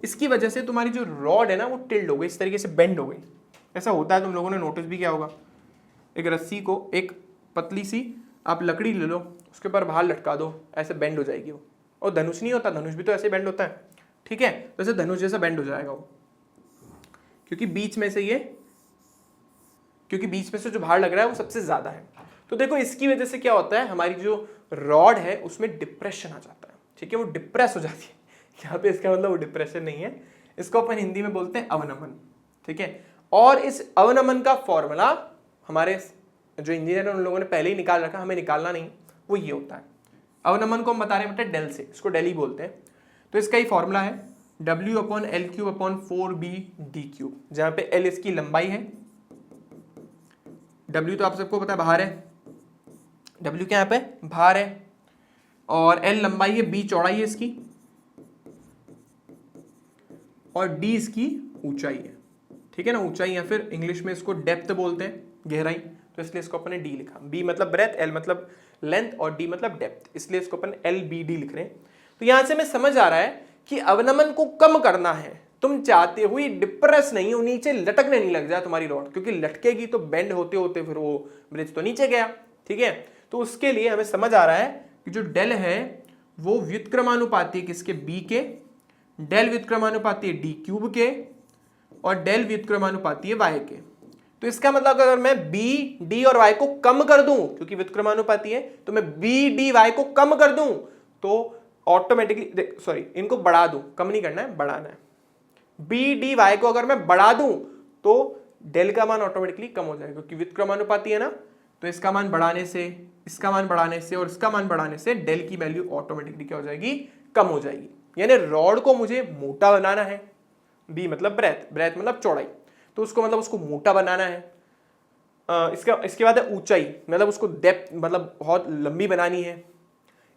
इसकी वजह से तुम्हारी जो रॉड है ना वो टिल्ड हो गई, इस तरीके से बेंड हो गई। ऐसा होता है, तुम लोगों ने नोटिस भी किया होगा। एक रस्सी को, एक पतली सी आप लकड़ी ले लो, उसके ऊपर बाहर लटका दो, ऐसे बेंड हो जाएगी वो। और धनुष नहीं होता, धनुष भी तो ऐसे बेंड होता है। ठीक है, तो ऐसे धनुष जैसा बेंड हो जाएगा वो, क्योंकि बीच में से जो भार लग रहा है वो सबसे ज्यादा है। तो देखो इसकी वजह से क्या होता है, हमारी जो रॉड है उसमें डिप्रेशन आ जाता है। ठीक है, वो डिप्रेस हो जाती है। यहाँ पे इसका मतलब वो डिप्रेशन नहीं है, इसको अपन हिंदी में बोलते हैं अवनमन। ठीक है, और इस अवनमन का फॉर्मूला हमारे जो इंजीनियर है उन लोगों ने पहले ही निकाल रखा, हमें निकालना नहीं, वो ये होता है। अवनमन को हम बता रहे हैं बेटा डेल से, इसको डेल ही बोलते हैं। तो इसका ही फॉर्मूला है W/L3/4BD3, जहां पे L इसकी लंबाई है, W तो आप सबको पता है भार है, W क्या यहाँ पे भार है, और L लंबाई है, B चौड़ाई है इसकी, और D इसकी ऊंचाई है। ठीक है ना, ऊंचाई, या फिर इंग्लिश में इसको डेप्थ बोलते हैं, गहराई, तो इसलिए इसको अपने D लिखा। B मतलब ब्रेथ, L मतलब लेंथ, और D मतलब डेप्थ, इसलिए इसको अपन LBD लिख रहे हैं। तो यहां से हमें समझ आ रहा है कि अवनमन को कम करना है, तुम चाहते हुए डिप्रेस नहीं हो, नीचे लटकने नहीं लग जाए तुम्हारी रॉड, क्योंकि लटकेगी तो बेंड होते होते फिर वो ब्रिज तो नीचे गया। ठीक है, तो उसके लिए हमें समझ आ रहा है कि जो डेल है वो व्युत्क्रमानुपाती है किसके, B के, डेल व्युत्क्रमानुपाती है D³ के, और डेल व्युत्क्रमानुपाती है Y के। तो इसका मतलब अगर मैं B, D और Y को कम कर दूं, क्योंकि व्युत्क्रमानुपाती है, तो मैं B, D, Y को कम कर दूं तो ऑटोमेटिकली, सॉरी इनको बढ़ा दूं, कम नहीं करना है, बढ़ाना है। B, D, Y को अगर मैं बढ़ा दूं तो डेल का मान ऑटोमेटिकली कम हो जाएगा, क्योंकि व्युत्क्रमानुपाती है ना, तो इसका मान बढ़ाने से, इसका मान बढ़ाने से और इसका मान बढ़ाने से डेल की वैल्यू ऑटोमेटिकली क्या हो जाएगी, कम हो जाएगी। यानी रॉड को मुझे मोटा बनाना है, B मतलब ब्रेथ, ब्रेथ मतलब चौड़ाई, तो उसको मतलब उसको मोटा बनाना है। इसके बाद है ऊंचाई, मतलब उसको डेप्थ मतलब बहुत लंबी बनानी है।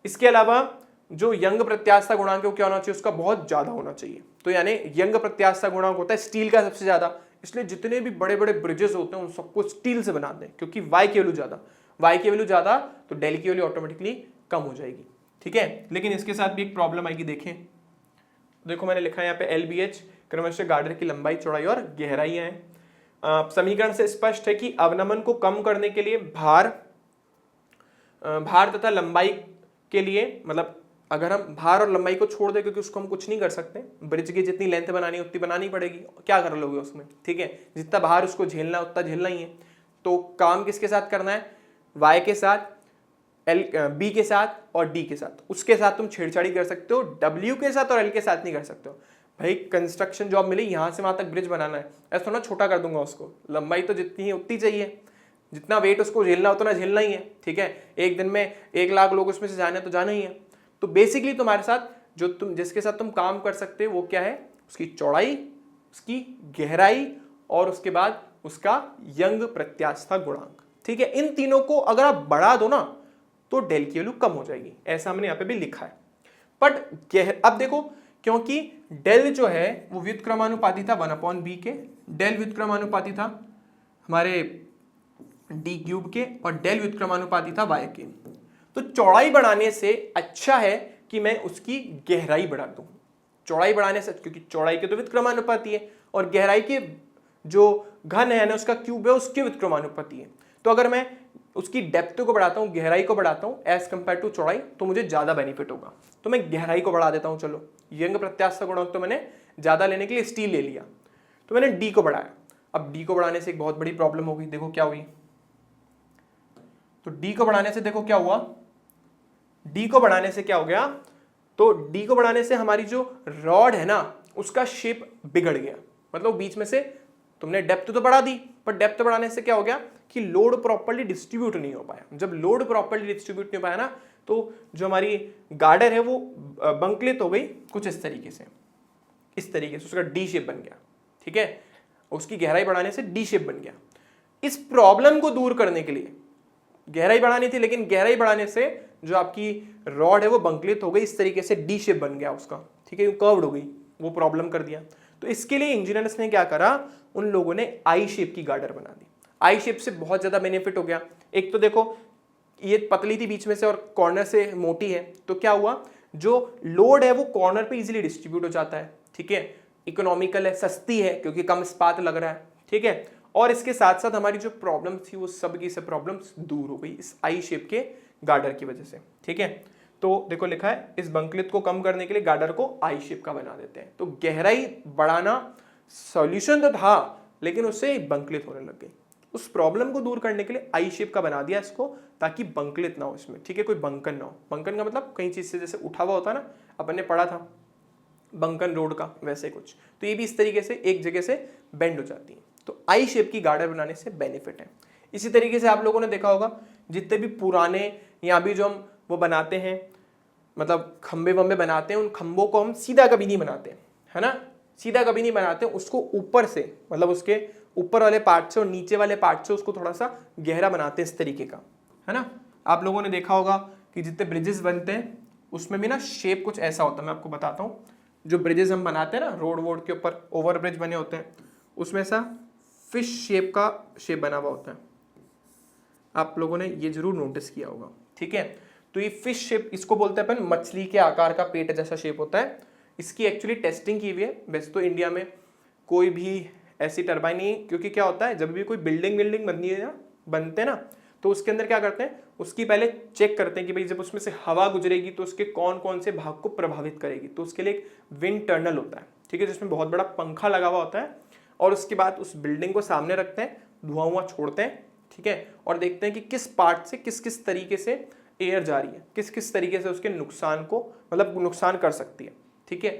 इसके अलावा जो यंग प्रत्यास्थता गुणांक है वो क्या होना चाहिए, उसका बहुत ज्यादा होना चाहिए। तो यानी यंग प्रत्यास्थता गुणांक होता है स्टील का सबसे ज्यादा, इसलिए जितने भी बड़े बड़े ब्रिजेस होते हैं उन सबको स्टील से बना दें, क्योंकि Y की वैल्यू ज्यादा, Y की वैल्यू ज्यादा तो डेल की वैल्यू ऑटोमेटिकली कम हो जाएगी। ठीक है, लेकिन इसके साथ भी एक प्रॉब्लम आएगी। देखें, देखो मैंने लिखा है यहाँ पे LBH क्रमशः गार्डर की लंबाई, चौड़ाई और गहराइयां हैं। समीकरण से स्पष्ट है कि अवनमन को कम करने के लिए भार तथा लंबाई के लिए, मतलब अगर हम भार और लंबाई को छोड़ दें, क्योंकि उसको हम कुछ नहीं कर सकते, ब्रिज की जितनी लेंथ बनानी उतनी बनानी पड़ेगी, क्या कर लोगे उसमें। ठीक है, जितना भार उसको झेलना उतना झेलना ही है। तो काम किसके साथ करना है, Y के साथ, B के साथ और D के साथ। उसके साथ तुम छेड़छाड़ी कर सकते हो, W के साथ और L के साथ नहीं कर सकते हो। भाई कंस्ट्रक्शन जॉब मिली, यहां से वहां तक ब्रिज बनाना है, ऐसा थोड़ा छोटा कर दूंगा उसको, लंबाई तो जितनी है उतनी चाहिए, जितना वेट उसको झेलना उतना झेलना ही है। ठीक है, एक दिन में 1 लाख लोग उसमें से जाने तो जाना ही है। तो बेसिकली तुम्हारे साथ जिसके साथ तुम काम कर सकते हो वो क्या है, उसकी चौड़ाई, उसकी गहराई और उसके बाद उसका यंग प्रत्यास्था गुणांक। ठीक है, इन तीनों को अगर आप बढ़ा दो ना तो डेल की वैल्यू कम हो जाएगी, ऐसा हमने यहाँ पे भी लिखा है। बट अब देखो, क्योंकि डेल जो है वो व्युत्क्रमानुपाती था 1/b के, डेल व्युत्क्रमानुपाती था हमारे d क्यूब के, और डेल व्युत्क्रमानुपाती था y के। तो चौड़ाई बढ़ाने से अच्छा है कि मैं उसकी गहराई बढ़ा दूं। चौड़ाई बढ़ाने से, क्योंकि चौड़ाई के तो व्युत्क्रमानुपाती है और गहराई के जो घन है ना उसका क्यूब है उसके व्युत्क्रमानुपाती है। तो अगर मैं उसकी डेप्थ को बढ़ाता हूं, गहराई को बढ़ाता हूं एज कंपेयर टू चौड़ाई, तो मुझे ज्यादा बेनिफिट होगा। तो मैं गहराई को बढ़ा देता हूं। चलो, यंग प्रत्यास्था गुणांक तो मैंने ज्यादा लेने के लिए स्टील ले लिया, तो मैंने डी को बढ़ाया। अब डी को बढ़ाने से एक बहुत बड़ी प्रॉब्लम हो गई। देखो क्या हुई, तो डी को बढ़ाने से देखो क्या हुआ, डी को बढ़ाने से क्या हो गया, तो डी को बढ़ाने से हमारी जो रॉड है ना उसका शेप बिगड़ गया। मतलब बीच में से तुमने डेप्थ तो बढ़ा दी, पर डेप्थ बढ़ाने से क्या हो गया कि लोड प्रॉपर्ली डिस्ट्रीब्यूट नहीं हो पाया। जब लोड प्रॉपर्ली डिस्ट्रीब्यूट नहीं हो पाया ना, तो जो हमारी गार्डर है वो बंकलित हो गई कुछ इस तरीके से, उसका डी शेप बन गया। ठीक है, उसकी गहराई बढ़ाने से डी शेप बन गया। इस प्रॉब्लम को दूर करने के लिए गहराई बढ़ानी थी, लेकिन गहराई बढ़ाने से जो आपकी रॉड है वो बंकलित हो गई, इस तरीके से डी शेप बन गया उसका। ठीक है, कर्व्ड हो गई, वो प्रॉब्लम कर दिया। तो इसके लिए इंजीनियर्स ने क्या करा, उन लोगों ने आई शेप की गार्डर बना दी। आई शेप से बहुत ज्यादा बेनिफिट हो गया। एक तो देखो ये पतली थी बीच में से और कॉर्नर से मोटी है, तो क्या हुआ, जो लोड है वो कॉर्नर पे इजीली डिस्ट्रीब्यूट हो जाता है। ठीक है, इकोनॉमिकल है, सस्ती है क्योंकि कम इस्पात लग रहा है। ठीक है, और इसके साथ साथ हमारी जो प्रॉब्लम थी वो सब की सब प्रॉब्लम्स दूर हो गई इस आई शेप के गार्डर की वजह से। ठीक है, तो देखो लिखा है इस बंकलित को कम करने के लिए गार्डर को आई शेप का बना देते हैं। तो गहराई बढ़ाना सॉल्यूशन तो था, लेकिन उससे बंकलित होने लग गई। उस प्रॉब्लम को दूर करने के लिए आई शेप का बना दिया इसको, ताकि बंकलित ना हो इसमें। ठीक है, कोई बंकन ना हो। बंकन का मतलब कई चीज से जैसे उठा हुआ होता है ना, अपन ने पढ़ा था बंकन रोड का, वैसे कुछ। तो ये भी इस तरीके से एक जगह से बेंड हो जाती है। तो आई शेप की गार्डर बनाने से बेनिफिट है। इसी तरीके से आप लोगों ने देखा होगा जितने भी पुराने या भी जो हम वो बनाते हैं, मतलब खंबे वंबे बनाते हैं, उन खंबों को हम सीधा कभी नहीं बनाते, है ना, सीधा कभी नहीं बनाते, उसको ऊपर से, मतलब उसके ऊपर वाले पार्ट से और नीचे वाले पार्ट से उसको थोड़ा सा गहरा बनाते हैं इस तरीके का, है ना। आप लोगों ने देखा होगा कि जितने ब्रिजेस बनते हैं उसमें भी ना शेप कुछ ऐसा होता है। मैं आपको बताता हूँ, जो ब्रिजेस हम बनाते हैं ना रोड वोड के ऊपर, ओवर ब्रिज बने होते हैं, उसमें ऐसा फिश शेप का शेप बना हुआ होता है। आप लोगों ने ये जरूर नोटिस किया होगा। ठीक है, तो ये फिश शेप, इसको बोलते हैं अपन मछली के आकार का पेट जैसा शेप होता है। इसकी एक्चुअली टेस्टिंग की हुई है। वैसे तो इंडिया में कोई भी ऐसी टरबाइन नहीं, क्योंकि क्या होता है जब भी कोई बिल्डिंग बनती है ना, बनते हैं ना, तो उसके अंदर क्या करते हैं, उसकी पहले चेक करते हैं कि भाई जब उसमें से हवा गुजरेगी तो उसके कौन कौन से भाग को प्रभावित करेगी। तो उसके लिए एक विंड टर्नल होता है, ठीक है, जिसमें बहुत बड़ा पंखा लगा हुआ होता है, और उसके बाद उस बिल्डिंग को सामने रखते हैं, धुआं छोड़ते हैं, ठीक है, और देखते हैं कि किस पार्ट से किस किस तरीके से एयर जा रही है, किस किस तरीके से उसके नुकसान को, मतलब नुकसान कर सकती है। ठीक है,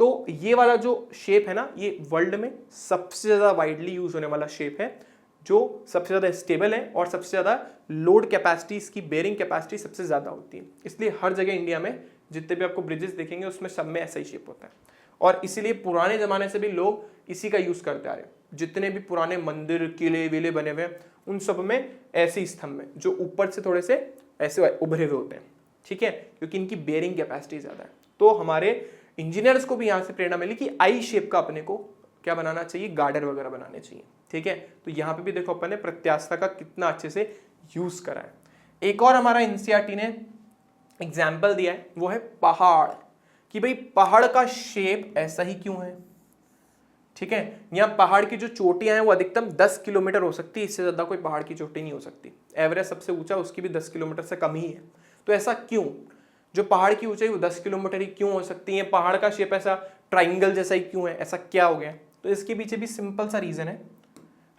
तो ये वाला जो शेप है ना, ये वर्ल्ड में सबसे ज्यादा वाइडली यूज होने वाला शेप है, जो सबसे ज्यादा स्टेबल है और सबसे ज्यादा लोड कैपेसिटी, इसकी बेरिंग कैपेसिटी सबसे ज्यादा होती है। इसलिए हर जगह इंडिया में जितने भी आपको ब्रिजेस देखेंगे उसमें सब में ऐसा ही शेप होता है, और इसीलिए पुराने जमाने से भी लोग इसी का यूज करते आ रहे हैं। जितने भी पुराने मंदिर किले विले बने हुए हैं उन सब में ऐसे स्तंभ में जो ऊपर से थोड़े से ऐसे उभरे हुए होते हैं, ठीक है, क्योंकि इनकी बेरिंग कैपेसिटी ज्यादा है। तो हमारे इंजीनियर्स को भी यहाँ से प्रेरणा मिली कि आई शेप का अपने को क्या बनाना चाहिए, गार्डर वगैरह बनाने चाहिए। ठीक है, तो यहाँ पे भी देखो अपन ने प्रत्यास्था का कितना अच्छे से यूज करा है। एक और हमारा एनसीईआरटी ने एग्जाम्पल दिया है, वो है पहाड़, कि भाई पहाड़ का शेप ऐसा ही क्यों है। ठीक है, यहाँ पहाड़ की जो चोटियां हैं वो अधिकतम 10 किलोमीटर हो सकती है, इससे ज्यादा कोई पहाड़ की चोटी नहीं हो सकती। एवरेज सबसे ऊंचा उसकी भी 10 किलोमीटर से कम ही है। तो ऐसा क्यों, जो पहाड़ की ऊंचाई वो 10 किलोमीटर ही क्यों हो सकती है, पहाड़ का शेप ऐसा ट्राइंगल जैसा ही क्यों है, ऐसा क्या हो गया। तो इसके पीछे भी सिंपल सा रीजन है।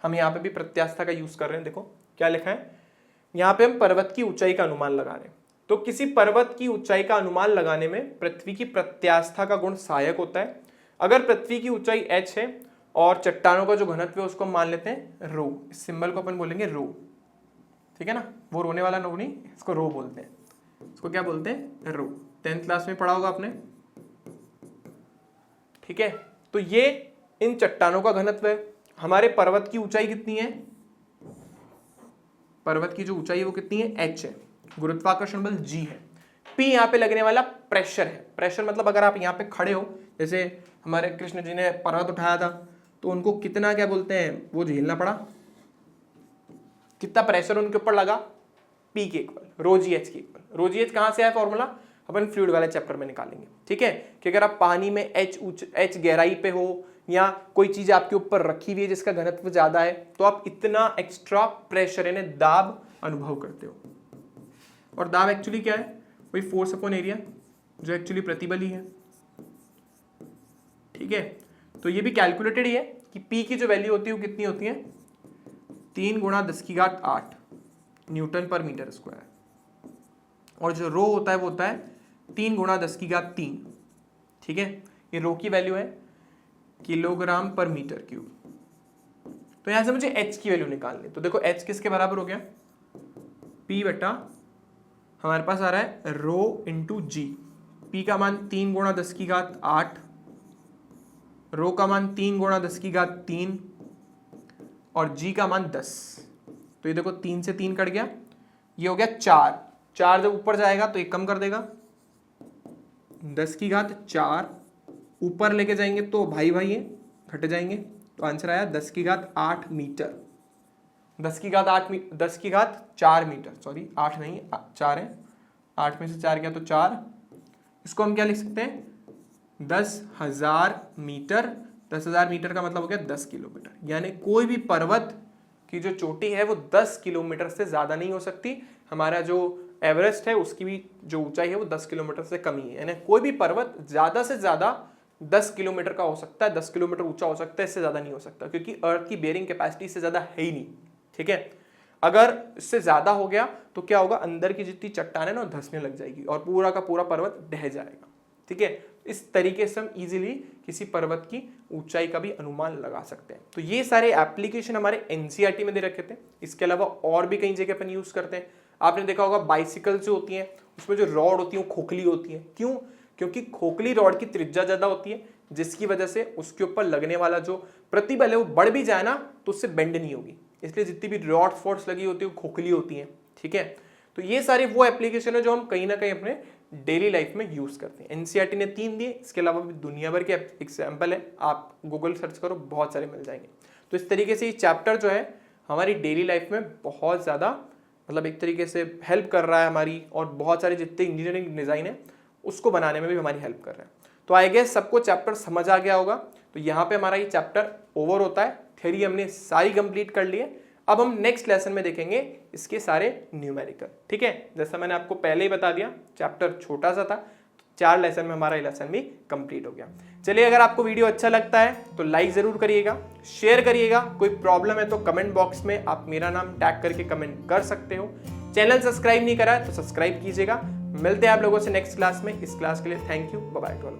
हम यहाँ पे भी प्रत्यास्था का यूज कर रहे हैं। देखो क्या लिखा है, यहाँ पे हम पर्वत की ऊंचाई का अनुमान लगा रहे हैं। तो किसी पर्वत की ऊंचाई का अनुमान लगाने में पृथ्वी की प्रत्यास्था का गुण सहायक होता है। अगर पृथ्वी की ऊंचाई h है और चट्टानों का जो घनत्व है उसको हम मान लेते हैं रो, इस सिंबल को अपन बोलेंगे रो, ठीक है ना, वो रोने वाला नो नहीं, इसको रो बोलते हैं। इसको क्या बोलते हैं, रो। 10th क्लास में पढ़ा होगा आपने। ठीक है, तो ये इन चट्टानों का घनत्व है हमारे पर्वत की ऊंचाई कितनी है, पर्वत की जो ऊंचाई है वो कितनी है, h है, गुरुत्वाकर्षण बल g है, p यहाँ पे लगने वाला प्रेशर है। प्रेशर मतलब अगर आप यहाँ पे खड़े हो, जैसे हमारे कृष्ण जी ने पर्वत उठाया था तो उनको कितना क्या बोलते हैं वो झेलना पड़ा, कितना प्रेशर उनके ऊपर लगा, P के इक्वल रो जी एच के इक्वल। रो जी एच कहाँ से आया फॉर्मूला, अपन फ्लूइड वाले चैप्टर में निकालेंगे, ठीक है, कि अगर आप पानी में h गहराई पे हो या कोई चीज आपके ऊपर रखी हुई है जिसका घनत्व ज्यादा है तो आप इतना एक्स्ट्रा प्रेशर यानी दाब अनुभव करते हो। और दाब एक्चुअली क्या है, वही फोर्स अपॉन एरिया जो एक्चुअली प्रतिबल ही है, ठीक है। तो ये भी कैलकुलेटेड ही है कि P की जो वैल्यू होती है वो कितनी होती है, 3 × 10⁸ न्यूटन पर मीटर स्क्वायर, और जो रो होता है वो होता है 3 × 10⁻3, ठीक है। ये रो की वैल्यू है किलोग्राम पर मीटर क्यूब। तो यहां से मुझे h की वैल्यू निकालनी, तो देखो h किसके बराबर हो गया, P बटा हमारे पास आ रहा है रो इंटू जी। P का मान 3 × 10⁸, रो का मान 3 × 10⁻3 और g का मान 10। तो ये देखो 3 से 3 कट गया, ये हो गया 4, 4 जब ऊपर जाएगा तो ये कम कर देगा, 10⁻4 ऊपर लेके जाएंगे तो भाई भाई है घट जाएंगे, तो आंसर आया 10⁸ मीटर, 10⁻4 मीटर, सॉरी 8 नहीं 4 है, 8 में से 4 गया तो 4, इसको हम क्या लिख सकते हैं 10,000 मीटर। 10,000 मीटर का मतलब हो गया 10 किलोमीटर, यानी कोई भी पर्वत की जो चोटी है वो 10 किलोमीटर से ज्यादा नहीं हो सकती। हमारा जो एवरेस्ट है उसकी भी जो ऊंचाई है वो 10 किलोमीटर से कम ही है, यानी कोई भी पर्वत ज्यादा से ज्यादा 10 किलोमीटर का हो सकता है, 10 किलोमीटर ऊंचा हो सकता है, इससे ज्यादा नहीं हो सकता, क्योंकि अर्थ की बेयरिंग कैपेसिटी से ज्यादा है ही नहीं, ठीक है। अगर इससे ज्यादा हो गया तो क्या होगा, अंदर की जितनी चट्टान है ना धंसने लग जाएगी और पूरा का पूरा पर्वत ढह जाएगा, ठीक है। इस तरीके से हम इजीली किसी पर्वत की ऊंचाई का भी अनुमान लगा सकते हैं। तो ये सारे एप्लीकेशन हमारे एनसीईआरटी में दे रखे थे, इसके अलावा और भी कई जगह अपन यूज करते हैं। आपने देखा होगा बाइसिकल जो होती हैं उसमें जो रॉड होती है वो खोखली होती है, क्यों, क्योंकि खोखली रॉड की त्रिज्या ज्यादा होती है, जिसकी वजह से उसके ऊपर लगने वाला जो प्रतिबल है वो बढ़ भी जाए ना तो उससे बेंड नहीं होगी, इसलिए जितनी भी रॉड फोर्स लगी होती है वो खोखली होती है, ठीक है। तो ये सारे वो एप्लीकेशन है जो हम कहीं ना कहीं अपने डेली लाइफ में यूज करते हैं। एनसीईआरटी ने 3 दिए, इसके अलावा भी दुनिया भर के एग्जाम्पल है, आप गूगल सर्च करो बहुत सारे मिल जाएंगे। तो इस तरीके से ये चैप्टर जो है हमारी डेली लाइफ में बहुत ज़्यादा मतलब एक तरीके से हेल्प कर रहा है हमारी, और बहुत सारे जितने इंजीनियरिंग डिज़ाइन है उसको बनाने में भी हमारी हेल्प कर रहा है। तो आई गेस सबको चैप्टर समझ आ गया होगा। तो यहाँ पे हमारा ये चैप्टर ओवर होता है, थ्योरी हमने सारी कंप्लीट कर ली है। अब हम नेक्स्ट लेसन में देखेंगे इसके सारे न्यूमेरिकल, ठीक है। जैसा मैंने आपको पहले ही बता दिया चैप्टर छोटा सा था, 4 लेसन में हमारा ये लेसन भी कंप्लीट हो गया। चलिए, अगर आपको वीडियो अच्छा लगता है तो लाइक जरूर करिएगा, शेयर करिएगा, कोई प्रॉब्लम है तो कमेंट बॉक्स में आप मेरा नाम टैग करके कमेंट कर सकते हो। चैनल सब्सक्राइब नहीं करा है तो सब्सक्राइब कीजिएगा। मिलते हैं आप लोगों से नेक्स्ट क्लास में। इस क्लास के लिए thank you, bye bye to all.